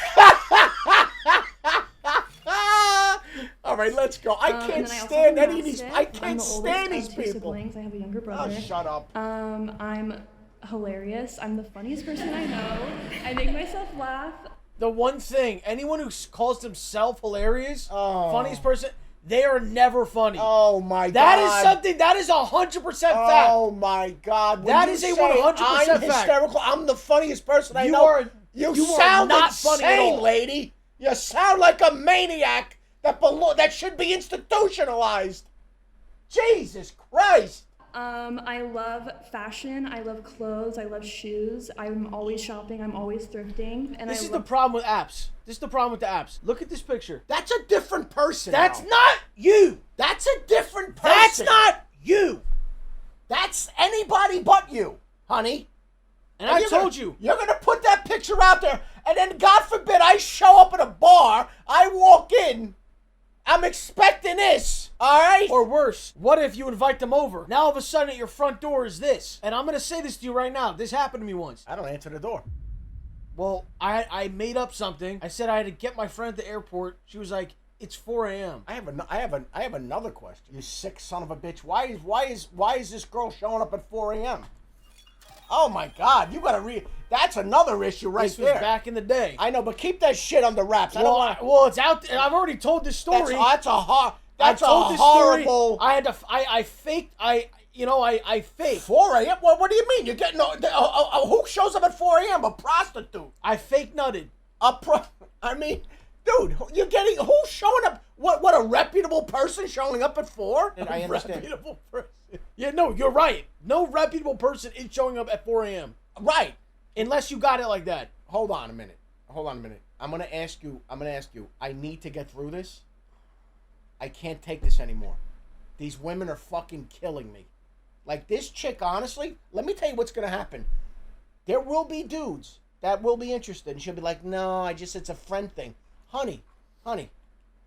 All right, let's go. I can't stand any of these. I can't stand these people. Siblings. I have a younger brother. Oh, shut up. I'm hilarious. I'm the funniest person I know. I make myself laugh. The one thing, anyone who calls themselves hilarious, funniest person, they are never funny. Oh my God. That is something, that is 100% fact. Oh my God. That is a 100% fact. I'm hysterical. I'm the funniest person I know. You sound not insane, funny at all. lady. You sound like a maniac that should be institutionalized. Jesus Christ. I love fashion. I love clothes. I love shoes. I'm always shopping. I'm always thrifting. And This is the problem with apps. This is the problem with the apps. Look at this picture. That's a different person. That's though. not you. That's a different person. That's not you. That's anybody but you, honey. And I told you. You're going to put that picture out there, and then God forbid I show up at a bar, I walk in, I'm expecting this, all right? Or worse, what if you invite them over? Now all of a sudden at your front door is this. And I'm going to say this to you right now. This happened to me once. I don't answer the door. Well, I made up something. I said I had to get my friend at the airport. She was like, it's 4 a.m. I have another question. You sick son of a bitch. Why is this girl showing up at 4 a.m.? Oh my God, you gotta that's another issue right there. This was back in the day. I know, but keep that shit under wraps. Well, it's out there. I've already told this story. That's a Story. horrible. I faked. I faked. 4 a.m. What do you mean? You're getting who shows up at 4 a.m.? A prostitute. I fake nutted. I mean, dude, you're getting who's showing up? What a reputable person showing up at 4? I understand. Reputable person. Yeah, no, you're right. No reputable person is showing up at 4 a.m. Right. Unless you got it like that. Hold on a minute. I'm gonna ask you. I need to get through this. I can't take this anymore. These women are fucking killing me. Like, this chick, honestly, let me tell you what's going to happen. There will be dudes that will be interested, and she'll be like, no, it's a friend thing. Honey,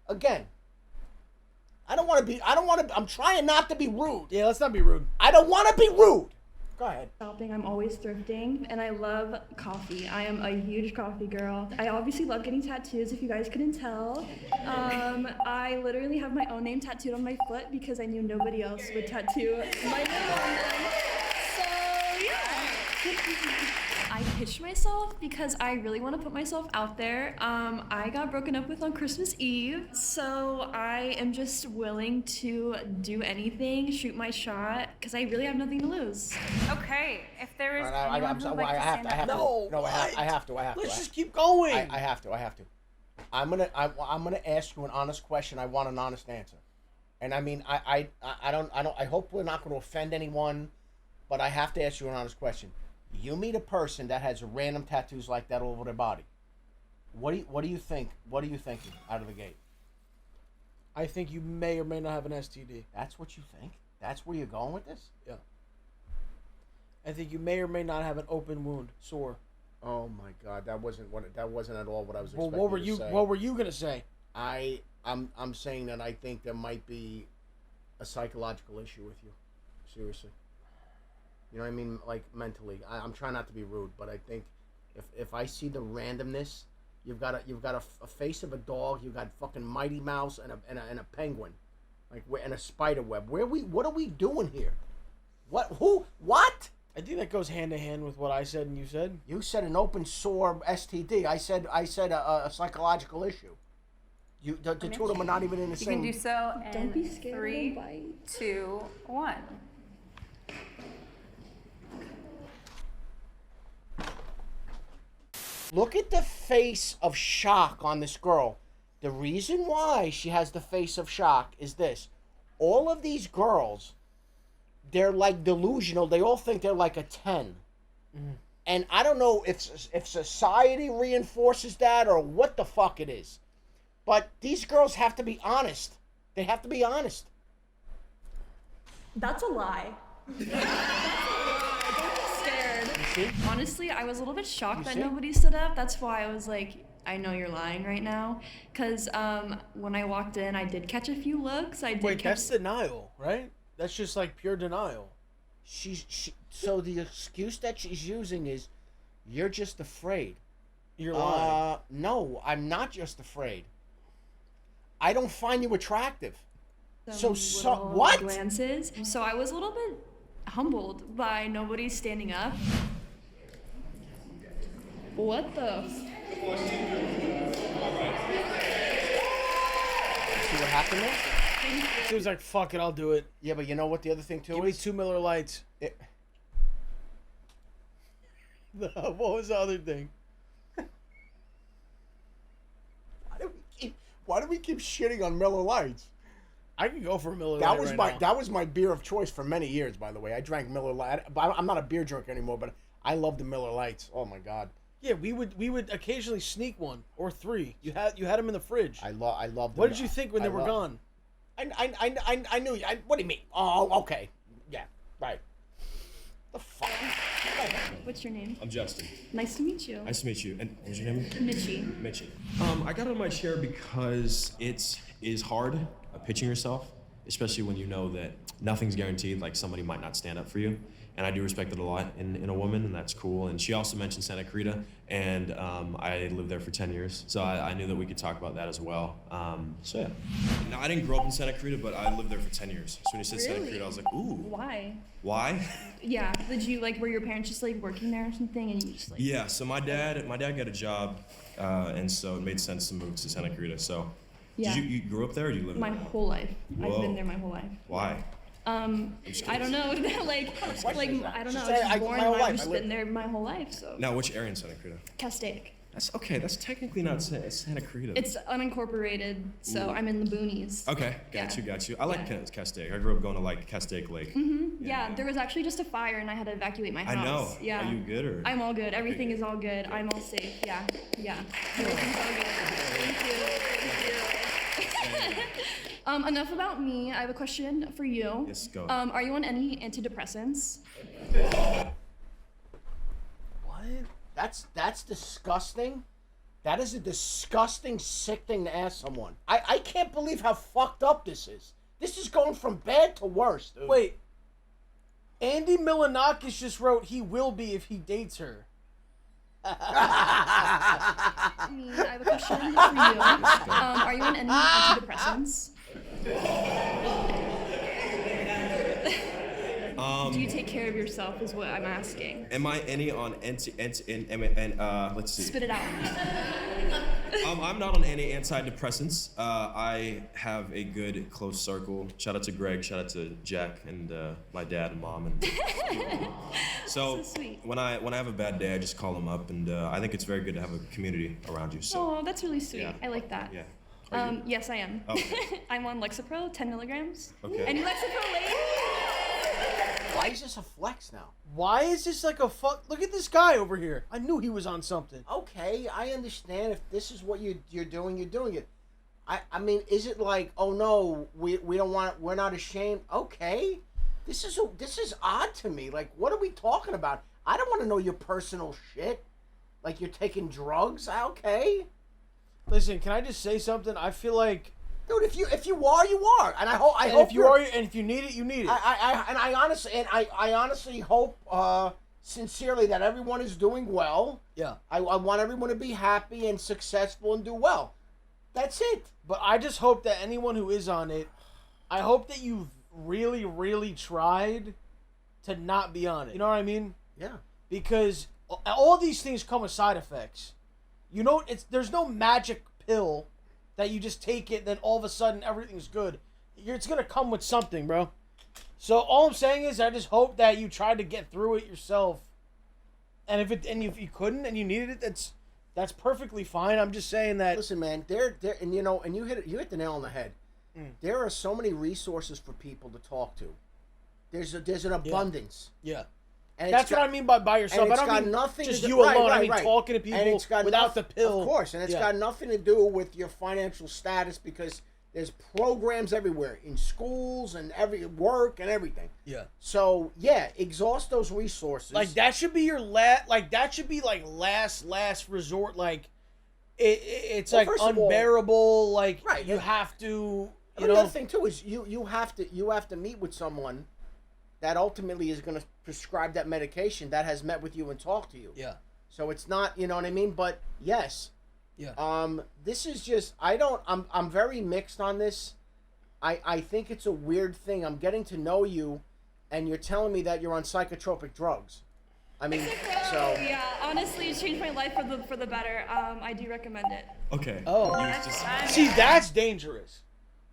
again, I'm trying not to be rude. Yeah, let's not be rude. I don't want to be rude. Go ahead. Shopping, I'm always thrifting, and I love coffee. I am a huge coffee girl. I obviously love getting tattoos, if you guys couldn't tell. I literally have my own name tattooed on my foot because I knew nobody else would tattoo my name on them. So, yeah. I pitched myself because I really want to put myself out there. I got broken up with on Christmas Eve, so I am just willing to do anything, shoot my shot, because I really have nothing to lose. Okay, if there is I have to. Let's just keep going. I have to. I'm gonna ask you an honest question. I want an honest answer. And I mean, I hope we're not going to offend anyone, but I have to ask you an honest question. You meet a person that has random tattoos like that all over their body. What do you think? What are you thinking out of the gate? I think you may or may not have an STD. That's what you think? That's where you're going with this? Yeah. I think you may or may not have an open wound, sore. Oh my God, that wasn't at all what I was expecting. Well, what were you gonna say? I'm saying that I think there might be a psychological issue with you. Seriously. You know what I mean? Like, mentally. I'm trying not to be rude, but I think if I see the randomness, you've got a face of a dog, you've got fucking Mighty Mouse and a penguin, like, and a spider web. What are we doing here? What? I think that goes hand in hand with what I said and you said. You said an open sore STD. I said a psychological issue. The two of them are not even in the same. You can do so in Don't be scared. 3, 2, 1. Look at the face of shock on this girl. The reason why she has the face of shock is this. All of these girls, they're like delusional. They all think they're like a 10. Mm. And I don't know if society reinforces that or what the fuck it is. But these girls have to be honest. They have to be honest. That's a lie. Honestly, I was a little bit shocked that nobody stood up. That's why I was like, I know you're lying right now. Because when I walked in, I did catch a few looks. That's denial, right? That's just like pure denial. So the excuse that she's using is, you're just afraid. You're lying. No, I'm not just afraid. I don't find you attractive. So what? Glances. So I was a little bit humbled by nobody standing up. What the? See what happened there? She was like, fuck it, I'll do it. Yeah, but you know what the other thing too Give is? me 2 Miller Lights. What was the other thing? Why do we keep shitting on Miller Lights? I could go for a Miller Lite That was my beer of choice for many years, by the way. I drank Miller Lite. I'm not a beer drinker anymore, but I love the Miller Lights. Oh my God. Yeah, we would occasionally sneak one or 3. You had them in the fridge. I love them. What did you think when they were gone? I knew. What do you mean? Oh, okay. Yeah, right. The fuck? What's your name? I'm Justin. Nice to meet you. Nice to meet you. And what's your name? Mitchie. Mitchie. I got on my chair because it is hard pitching yourself, especially when you know that nothing's guaranteed, like somebody might not stand up for you. And I do respect it a lot in a woman, and that's cool. And she also mentioned Santa Clarita, and I lived there for 10 years. So I knew that we could talk about that as well. So yeah. No, I didn't grow up in Santa Clarita, but I lived there for 10 years. So when you said Santa Clarita, I was like, ooh. Why? Why? Yeah. Did you, like, were your parents just, like, working there or something, and you just, like... Yeah, so my dad got a job, and so it made sense to move to Santa Clarita. So yeah. Did you grew up there, or you lived there? My whole life. Whoa. I've been there my whole life. Why? I don't know. like I don't know. I was born and I've just been there my whole life. So. Now, which area in Santa Clarita? Castaic. That's okay. That's technically not Santa Clarita. It's unincorporated, so I'm in the boonies. Okay, got you. I like Castaic. I grew up going to like Castaic Lake. Mm-hmm. Yeah, there was actually just a fire and I had to evacuate my house. I know. Yeah. Are you good or? I'm all good. Everything is all good. I'm all safe. Yeah. Everything's all good. Thank you. Enough about me. I have a question for you. Yes, go. Are you on any antidepressants? What? That's disgusting. That is a disgusting, sick thing to ask someone. I can't believe how fucked up this is. This is going from bad to worse, dude. Wait. Andy Milanakis just wrote he will be if he dates her. I have a question for you. Are you on any antidepressants? Do you take care of yourself is what I'm asking. Am I any on let's see. Spit it out. I'm not on any antidepressants. I have a good close circle. Shout out to Greg, shout out to Jack, and my dad and mom. And so sweet. when I have a bad day, I just call them up, and I think it's very good to have a community around you. So Oh, that's really sweet. Yeah. I like that. yeah. Yes, I am. Oh. I'm on Lexapro, 10 milligrams. Okay. Any Lexapro lady? Why is this a flex now? Why is this like a fuck? Look at this guy over here. I knew he was on something. Okay, I understand if this is what you're doing it. I mean, is it like, oh no, we don't want it, we're not ashamed? Okay, this is odd to me. Like, what are we talking about? I don't want to know your personal shit. Like you're taking drugs. Okay. Listen, can I just say something? I feel like, dude, if you are, you are, and I hope if you are, and if you need it, you need it. I honestly hope sincerely that everyone is doing well. Yeah. I want everyone to be happy and successful and do well. That's it. But I just hope that anyone who is on it, I hope that you've really, really tried to not be on it. You know what I mean? Yeah. Because all these things come with side effects. You know, there's no magic pill that you just take it, then all of a sudden everything's good. It's gonna come with something, bro. So all I'm saying is, I just hope that you tried to get through it yourself. And if you couldn't and you needed it, that's perfectly fine. I'm just saying that. Listen, man, and you hit the nail on the head. There are so many resources for people to talk to. There's an abundance. Yeah. And that's what I mean by yourself. I don't mean nothing just to do, you alone. right, I mean right. talking to people and it's got without the pill. Of course, and it's got nothing to do with your financial status because there's programs everywhere in schools and every work and everything. Yeah. So yeah, exhaust those resources. Like that should be your last. Like that should be like last resort. Like it's like unbearable. Like you have to. The other thing too is you have to meet with someone that ultimately is going to prescribe that medication that has met with you and talked to you. Yeah. So it's not, you know what I mean? But yes. Yeah. This is just, I'm very mixed on this. I think it's a weird thing. I'm getting to know you and you're telling me that you're on psychotropic drugs. I mean, so. Yeah, honestly, it's changed my life for the better. I do recommend it. Okay. Oh. See, that's dangerous.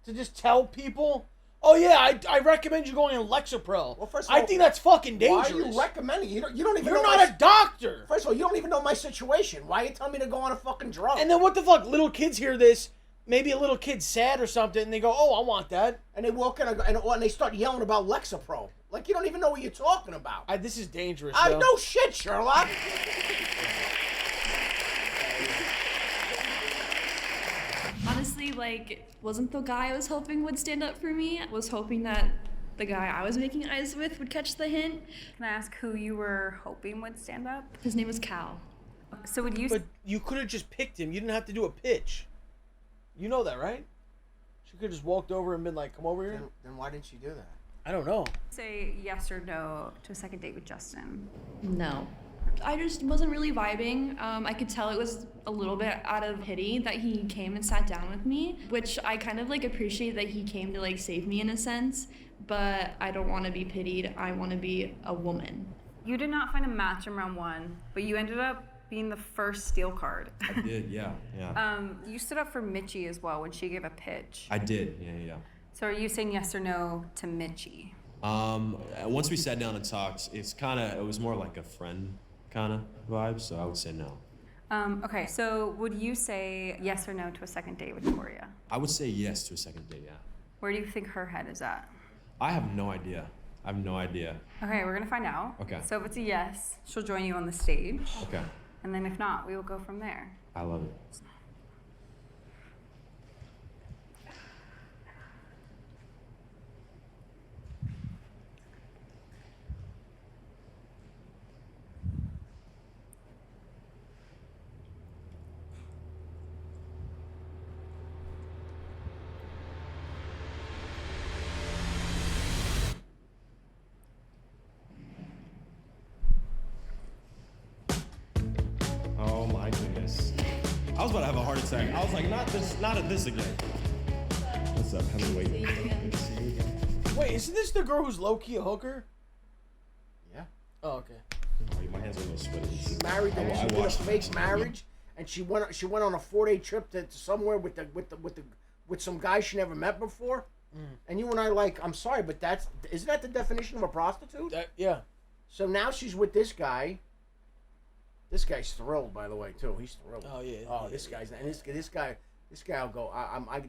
To just tell people, oh yeah, I recommend you going on Lexapro. Well, first of all, I think that's fucking dangerous. Why are you recommending? You don't even. You're know not a doctor. First of all, you don't even know my situation. Why are you telling me to go on a fucking drug? And then what the fuck? Little kids hear this. Maybe a little kid's sad or something, and they go, "Oh, I want that." And they walk in and they start yelling about Lexapro. Like you don't even know what you're talking about. This is dangerous. No shit, Sherlock. Honestly, like, wasn't the guy I was hoping would stand up for me? I was hoping that the guy I was making eyes with would catch the hint. Can I ask who you were hoping would stand up? His name was Cal. So would you? But you could have just picked him. You didn't have to do a pitch. You know that, right? She could have just walked over and been like, "Come over here." Then why didn't you do that? I don't know. Say yes or no to a second date with Justin. No. I just wasn't really vibing. I could tell it was a little bit out of pity that he came and sat down with me, which I kind of like appreciate that he came to like save me in a sense, but I don't want to be pitied. I want to be a woman. You did not find a match in round one, but you ended up being the first steal card. I did, yeah. You stood up for Mitchie as well when she gave a pitch. I did, yeah. So are you saying yes or no to Mitchie? Once we sat down and talked, it was more like a friend kind of vibe, so I would say no. Okay, so would you say yes or no to a second date with Victoria? I would say yes to a second date, yeah. Where do you think her head is at? I have no idea. Okay, we're gonna find out. Okay. So if it's a yes, she'll join you on the stage. Okay. And then if not, we will go from there. I love it. I was about to have a heart attack. I was like, not at this again. What's up, heavyweight? Wait, isn't this the girl who's low-key a hooker? Yeah. Oh, okay. Oh, my hands are a little sweaty. She married them. She did a fake marriage, and she went on a 4-day trip to somewhere with some guy she never met before. And you and I I'm sorry, but isn't that the definition of a prostitute? Yeah. So now she's with this guy. This guy's thrilled, by the way, too. He's thrilled. Oh yeah. Oh, this guy's and this guy will go.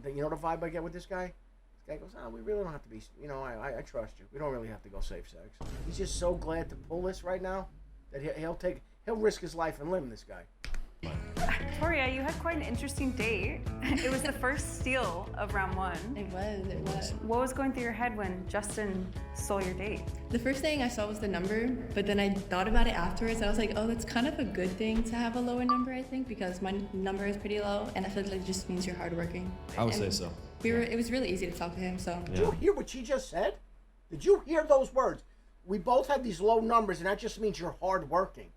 You know the vibe I get with this guy. This guy goes, we really don't have to be. I trust you. We don't really have to go safe sex. He's just so glad to pull this right now that he'll risk his life and limb. This guy. Victoria, you had quite an interesting date. It was the first steal of round 1. It was. What was going through your head when Justin stole your date? The first thing I saw was the number, but then I thought about it afterwards. I was like, oh, that's kind of a good thing to have a lower number, I think, because my number is pretty low, and I feel like it just means you're hardworking. I would say so. It was really easy to talk to him, so. Did you hear what she just said? Did you hear those words? We both have these low numbers, and that just means you're hardworking.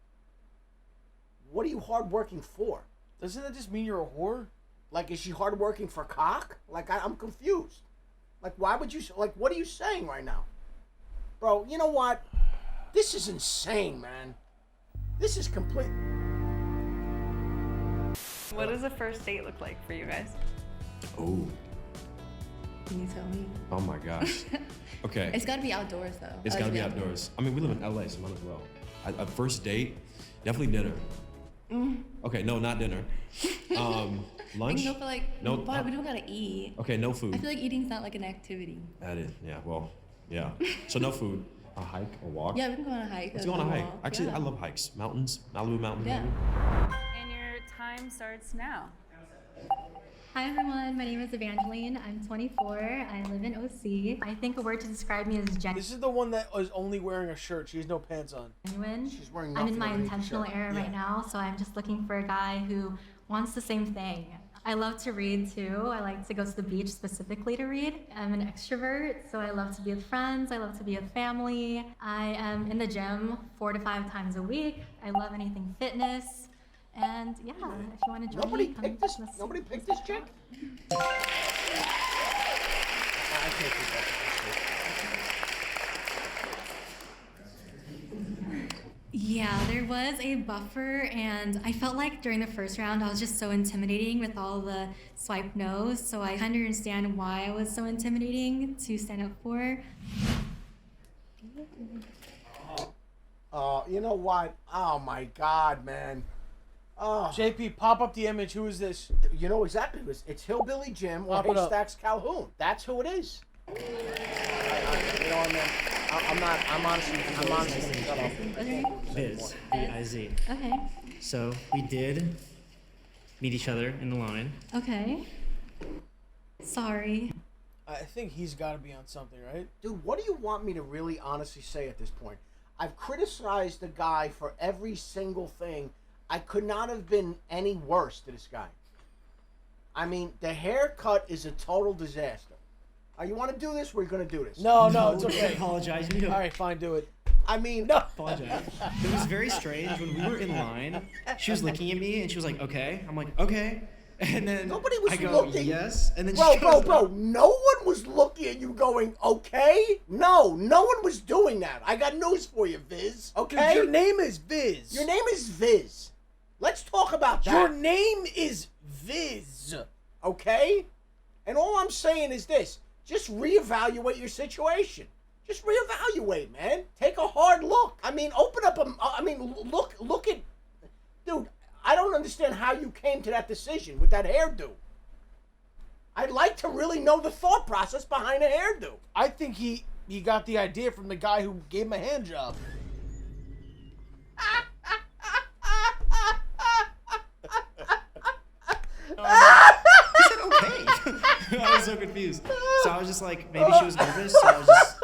What are you hardworking for? Doesn't that just mean you're a whore? Like, is she hardworking for cock? Like, I'm confused. Like, why would you... Like, what are you saying right now? Bro, you know what? This is insane, man. This is complete... What does a first date look like for you guys? Oh. Can you tell me? Oh my gosh. Okay. It's got to be outdoors, though. It's got to be outdoors. I mean, we live in LA, so might as well. A first date, definitely dinner. Okay, no, not dinner. Lunch? We can go for no, but we don't gotta eat. Okay, no food. I feel like eating's not like an activity. That is, yeah, well, yeah. So no food. A hike, a walk? Yeah, we can go on a hike. Let's go on a hike. Actually, I love hikes. Mountains, Malibu Mountain. Yeah. And your time starts now. Hi everyone, my name is Evangeline. I'm 24. I live in OC. I think a word to describe me is genuine. This is the one that is only wearing a shirt. She has no pants on. She's wearing I'm in nothing my underneath the intentional shirt. era right now, so I'm just looking for a guy who wants the same thing. I love to read too. I like to go to the beach specifically to read. I'm an extrovert, so I love to be with friends. I love to be with family. I am in the gym 4 to 5 times a week. I love anything fitness. And yeah, if you want to join Nobody me, picked this chick? I can't keep up with this. Yeah, there was a buffer, and I felt like during the first round I was just so intimidating with all the swipe no's, so I kind of understand why I was so intimidating to stand up for. You know what? Oh my God, man. Oh. JP, pop up the image. Who is this? You know exactly who it is. It's Hillbilly Jim or Haystacks Calhoun. That's who it is. You know what, man? I'm honestly shut up. Biz, B-I-Z. Okay. So we did meet each other in the line. Okay. Sorry. I think he's got to be on something, right? Dude, what do you want me to really honestly say at this point? I've criticized the guy for every single thing. I could not have been any worse to this guy. I mean, the haircut is a total disaster. You want to do this? We're going to do this. No, it's okay. I apologize. You All right, fine, do it. I mean, no. Apologize. It was very strange when we were in line. She was looking at me and she was like, "Okay." I'm like, "Okay." And then nobody was I go, looking. "Yes." And then bro, no one was looking at you going, "Okay." No one was doing that. I got news for you, Viz. Okay. Dude, your name is Viz. Your name is Viz. Let's talk about that. Your name is Viz. Okay? And all I'm saying is this. Just reevaluate your situation. Just reevaluate, man. Take a hard look. I mean, open up look at... Dude, I don't understand how you came to that decision with that hairdo. I'd like to really know the thought process behind a hairdo. I think he got the idea from the guy who gave him a hand job. He said okay. I was so confused. So I was just like, maybe she was nervous. So I was just,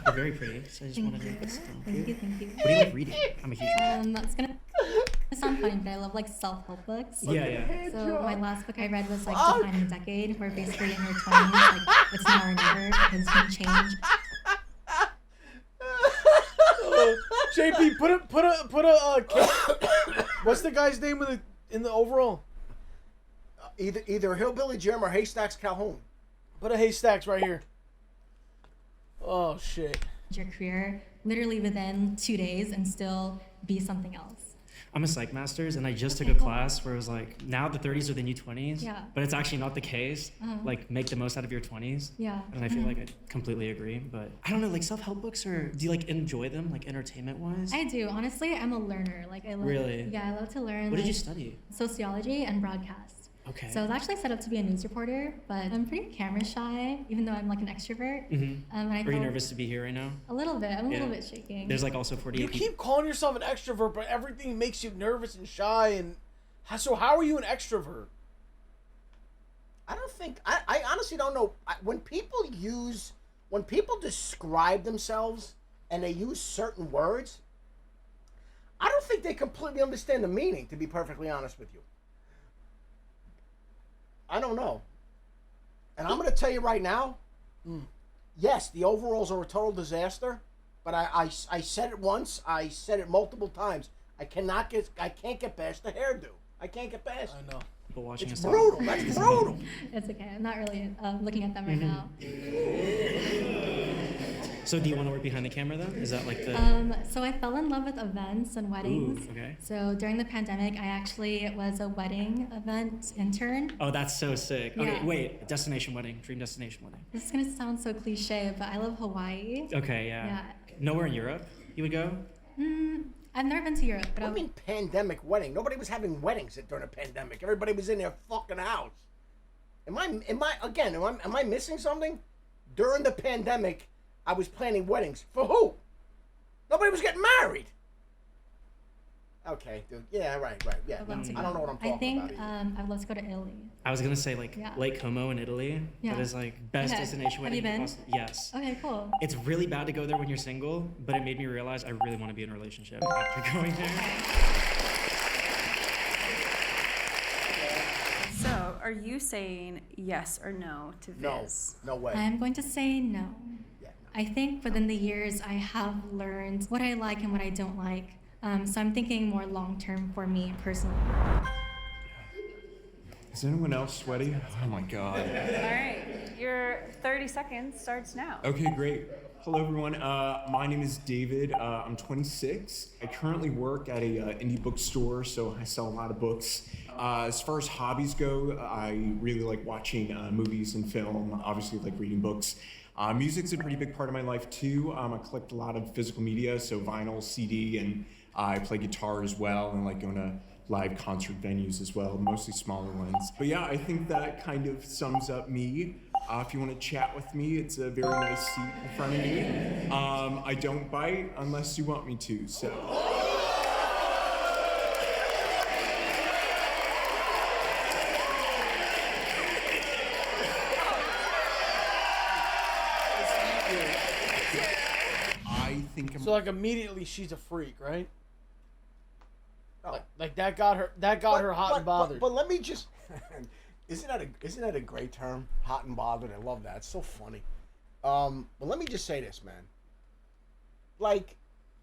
you're very pretty. So I just wanted to this. Thank you. What do you like reading? I'm a huge fan. It's gonna sound funny, but I love like self-help books. Yeah. So my last book I read was like Defining a Decade, where basically in your 20s, like it's now or never because you change. JP, put a what's the guy's name in the overall? Either Hillbilly Jim or Haystacks Calhoun. Put a Haystacks right here. Oh shit. Your career literally within 2 days and still be something else. I'm a psych master's, and I just took a class where it was like, now the 30s are the new 20s. Yeah. But it's actually not the case. Like, make the most out of your 20s. Yeah. And I feel like I completely agree. But I don't know, like self-help books, or do you like enjoy them, like entertainment-wise? I do. Honestly, I'm a learner. Like I love. Really? Yeah, I love to learn. What did you study? Sociology and broadcast. Okay. So I was actually set up to be a news reporter, but I'm pretty camera shy, even though I'm like an extrovert. Are you nervous to be here right now? A little bit. I'm a little bit shaking. There's like also 48 You people. keep calling yourself an extrovert, but everything makes you nervous and shy. And so, how are you an extrovert? I don't think. I honestly don't know. When people describe themselves and they use certain words, I don't think they completely understand the meaning. To be perfectly honest with you. I don't know. And I'm going to tell you right now, yes, the overalls are a total disaster, but I said it once, I said it multiple times. I can't get past the hairdo. I can't get past it. I know. People watching It's us. brutal. That's brutal. It's okay. I'm not really looking at them right now. So do you want to work behind the camera though? Is that like the... So I fell in love with events and weddings. Ooh, okay. So during the pandemic, I actually was a wedding event intern. Oh, that's so sick. Okay, Yeah. wait. Destination wedding. Dream destination wedding. This is gonna sound so cliche, but I love Hawaii. Okay, yeah. Yeah. Nowhere in Europe you would go? I've never been to Europe, but I mean pandemic wedding. Nobody was having weddings during a pandemic. Everybody was in their fucking house. Am I missing something? During the pandemic, I was planning weddings. For who? Nobody was getting married. Okay, dude. Yeah, right. Yeah. I'd love to I don't know what I'm talking about. I'd love to go to Italy. I was gonna say like Yeah. Lake Como in Italy. Yeah. That is like best Okay. destination Have wedding. you been? Yes. Okay, cool. It's really bad to go there when you're single, but it made me realize I really want to be in a relationship after going there. So, are you saying yes or no to Viz? No way. I'm going to say no. I think within the years I have learned what I like and what I don't like. So I'm thinking more long term for me personally. Is anyone else sweaty? Oh my God. All right, your 30 seconds starts now. Okay, great. Hello, everyone. My name is David. I'm 26. I currently work at a indie bookstore, so I sell a lot of books. As far as hobbies go, I really like watching movies and film. Obviously, like reading books. Music's a pretty big part of my life too. I collect a lot of physical media, so vinyl, CD, and I play guitar as well, and like going to live concert venues as well, mostly smaller ones. But yeah, I think that kind of sums up me. If you want to chat with me, it's a very nice seat in front of me. I don't bite unless you want me to, so. I think I'm... So like immediately she's a freak, right? Like that got her her hot and bothered. But let me just isn't that a great term? Hot and bothered. I love that. It's so funny. But let me just say this, man. Like,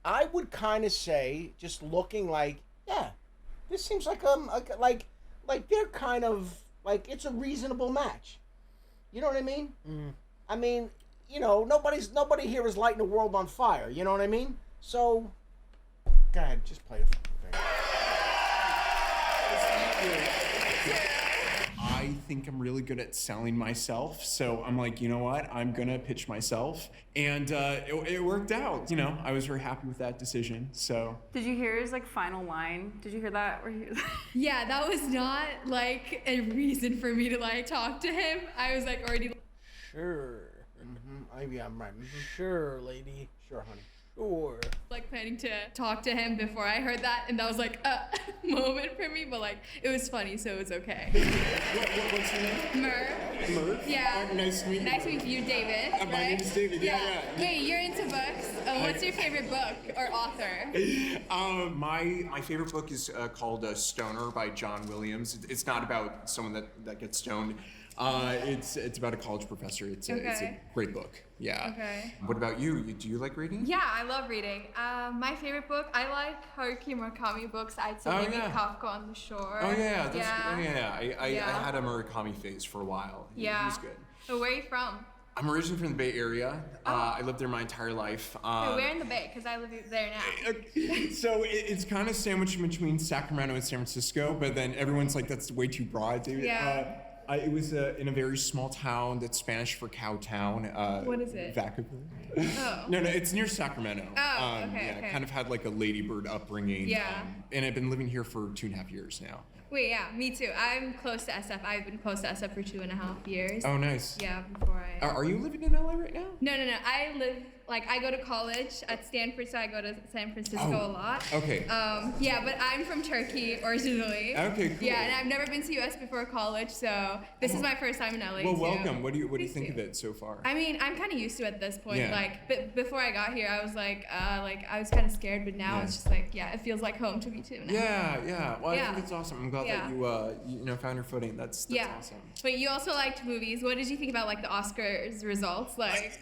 I would kind of say, just looking like, yeah, this seems like like they're kind of like it's a reasonable match. You know what I mean? I mean, you know, nobody here is lighting the world on fire. You know what I mean? So, go ahead, just play the fucking thing. I think I'm really good at selling myself, so I'm like, you know what? I'm gonna pitch myself, and it worked out. You know, I was very happy with that decision. So. Did you hear his like final line? Did you hear that? Where he was Yeah, that was not like a reason for me to like talk to him. I was like already. Sure. I'm right. Sure, lady. Sure, honey. Sure. Like planning to talk to him before I heard that, and that was like a moment for me, but like it was funny, so it's okay. What's your name? Murph. Yeah. Nice to meet you. Nice to meet you, David. My name is David. Yeah. Wait, you're into books? What's your favorite book or author? My favorite book is called Stoner by John Williams. It's not about someone that gets stoned. It's about a college professor. It's a great book. Yeah. Okay. What about you? Do you like reading? Yeah, I love reading. My favorite book, I like Haruki Murakami books. I'd say maybe Kafka on the Shore. Oh yeah, I had a Murakami phase for a while. He was good. So where are you from? I'm originally from the Bay Area. I lived there my entire life. Where in the Bay? Because I live there now. So it's kind of sandwiched between Sacramento and San Francisco, but then everyone's like, that's way too broad, David. Yeah. It was in a very small town that's Spanish for cow town. What is it? Vacaville. Oh. No, it's near Sacramento. Oh, okay. Kind of had like a ladybird upbringing. Yeah. And I've been living here for 2.5 years now. Wait, yeah, me too. I'm close to SF. I've been close to SF for 2.5 years. Oh, nice. Yeah, before I... Are you living in LA right now? No. I go to college at Stanford, so I go to San Francisco a lot. Okay. Yeah, but I'm from Turkey originally. Okay, cool. Yeah, and I've never been to US before college, so this is my first time in LA Well, too. welcome. What do you think of it so far? I mean, I'm kind of used to it at this point. Yeah. But before I got here, I was I was kind of scared, but now it's just it feels like home to me too. Now. Yeah. Well, I think it's awesome. I'm glad that you found your footing. That's awesome. But you also liked movies. What did you think about the Oscars results?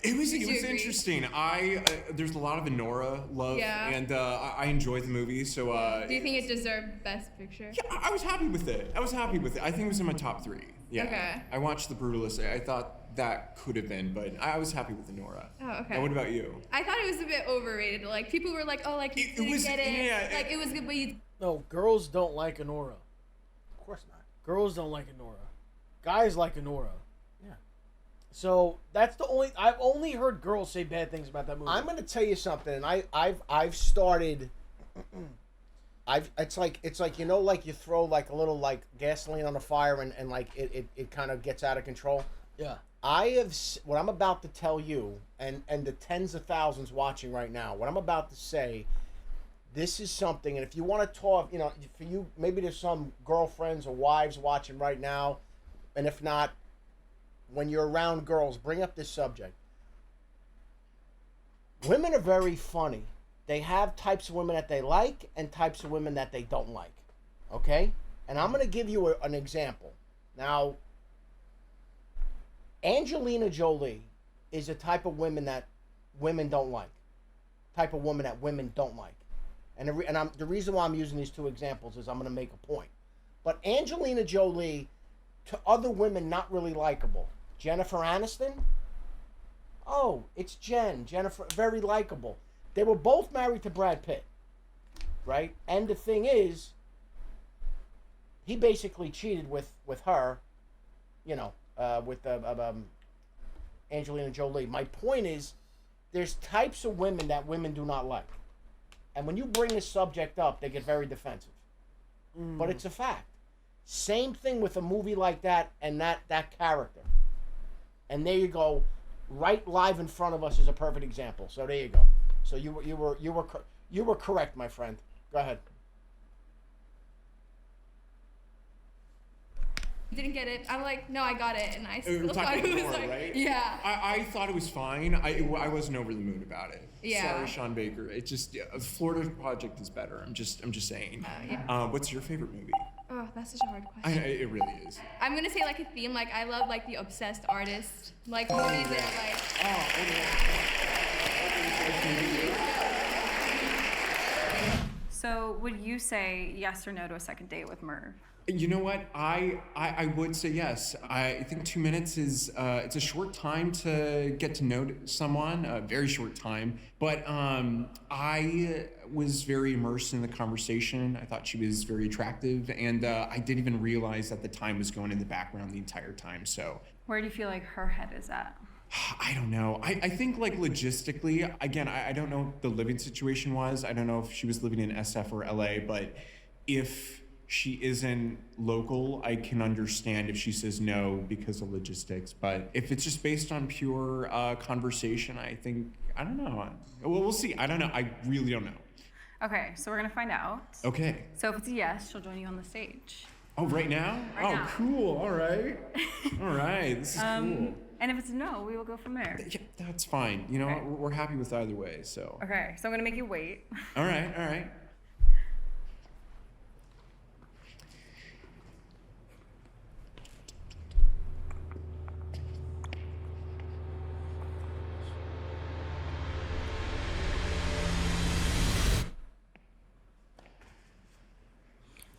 It was interesting. There's a lot of Anora love, and I enjoyed the movie. So do you think it deserved Best Picture? Yeah, I was happy with it. I think it was in my top 3. Yeah. Okay. I watched The Brutalist. I thought that could have been, but I was happy with Anora. Oh, okay. And what about you? I thought it was a bit overrated. People were like, "Oh, you didn't get it." Yeah, it was good, but you. No, girls don't like Anora. Of course not. Girls don't like Anora. Guys like Anora. Yeah. So that's I've only heard girls say bad things about that movie. I'm gonna tell you something, and I've started. It's like you throw a little gasoline on the fire and it kind of gets out of control. Yeah. What I'm about to tell you and the tens of thousands watching right now, what I'm about to say, this is something, and if you want to talk, for you, maybe there's some girlfriends or wives watching right now, and if not, when you're around girls, bring up this subject. Women are very funny. They have types of women that they like and types of women that they don't like. Okay? And I'm going to give you an example. Now, Angelina Jolie is a type of women that women don't like. Type of woman that women don't like. And the reason why I'm using these two examples is I'm going to make a point. But Angelina Jolie, to other women, not really likable. Jennifer Aniston? Oh, it's Jennifer, very likable. They were both married to Brad Pitt, right? And the thing is, he basically cheated with her, with Angelina Jolie. My point is, there's types of women that women do not like. And when you bring this subject up, they get very defensive. But it's a fact. Same thing with a movie like that and that character. And there you go, right live in front of us is a perfect example. So there you go. So you were correct, my friend. Go ahead. Didn't get it. I'm like, no, I got it, and I We're still thought talking it was more, right? yeah. I thought it was fine. I wasn't over the moon about it. Yeah. Sorry, Sean Baker. It just the Florida Project is better. I'm just saying. Yeah. What's your favorite movie? Oh, that's such a hard question. It really is. I'm gonna say a theme. I love the obsessed artist movies that So would you say yes or no to a second date with Merv? You know what? I would say yes. I think 2 minutes is it's a short time to get to know someone, a very short time. But I was very immersed in the conversation. I thought she was very attractive, and I didn't even realize that the time was going in the background the entire time. So Where do you feel like her head is at? I don't know. I think logistically, again, I don't know what the living situation was. I don't know if she was living in SF or LA, but if she isn't local, I can understand if she says no because of logistics. But if it's just based on pure conversation, I don't know. Well, we'll see. I don't know. I really don't know. Okay, so we're gonna find out. Okay. So if it's a yes, she'll join you on the stage. Oh, right now? Right now. Cool. All right. All right. This is cool. And if it's no, we will go from there. Yeah, that's fine. You know, Okay. we're happy with either way, so. Okay, so I'm gonna make you wait. All right.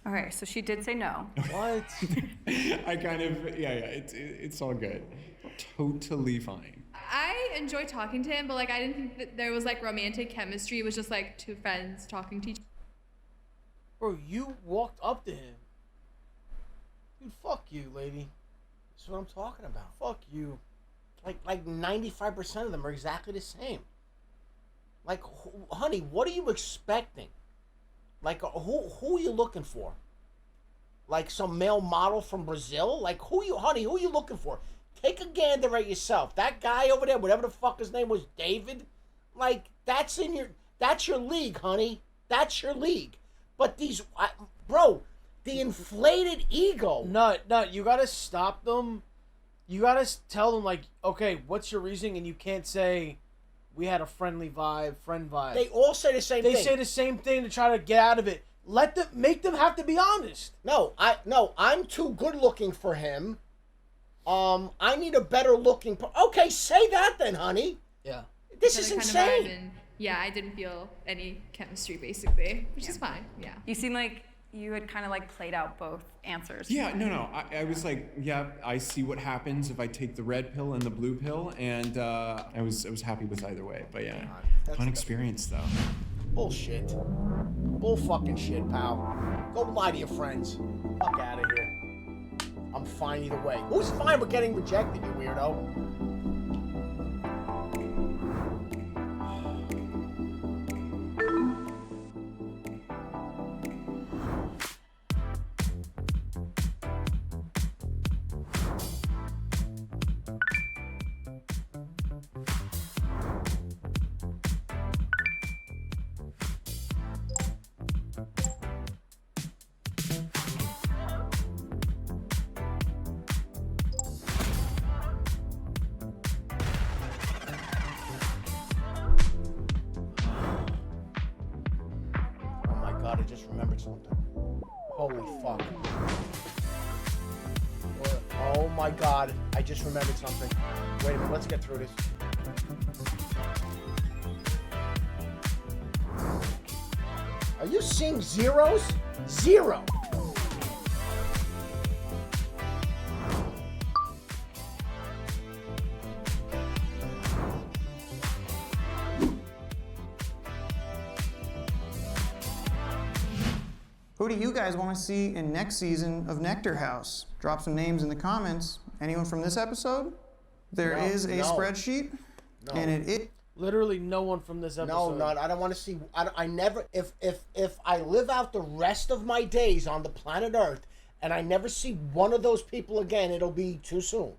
Okay, so she did say no. What? I kind of, it's all good. Totally fine. I enjoy talking to him, but like I didn't think that there was like romantic chemistry. It was just like two friends talking to each other. Bro, you walked up to him. Dude, fuck you, lady. That's what I'm talking about. Fuck you. Like 95% of them are exactly the same. Like, honey, what are you expecting? Like, who are you looking for? Like some male model from Brazil? Like, who are you looking for? Take a gander at yourself. That guy over there, whatever the fuck his name was, David, like, that's your league, honey. That's your league. But these, bro, the inflated ego. Nut, you gotta stop them. You gotta tell them, like, okay, what's your reasoning? And you can't say, we had a friend vibe. They all say the same thing. They say the same thing to try to get out of it. Make them have to be honest. No, I'm too good looking for him. I need a better looking. Okay, say that then, honey. Yeah. This Kinda is vibe, insane. and yeah, I didn't feel any chemistry basically, which is fine. Yeah. You seem like you had kind of like played out both answers. Yeah, no. I was like, yeah, I see what happens if I take the red pill and the blue pill, and I was happy with either way. But yeah, fun experience though. Bullshit. Bull fucking shit, pal. Go lie to your friends. Fuck out of here. I'm fine either way. Who's fine with getting rejected, you weirdo? I just remembered something. Holy fuck. Oh my god, I just remembered something. Wait a minute, let's get through this. Are you seeing zeros? Zero. Who do you guys want to see in next season of Nectar House? Drop some names in the comments. Anyone from this episode? There is a spreadsheet, and it literally no one from this episode. No, I don't want to see. I never. If I live out the rest of my days on the planet Earth and I never see one of those people again, it'll be too soon.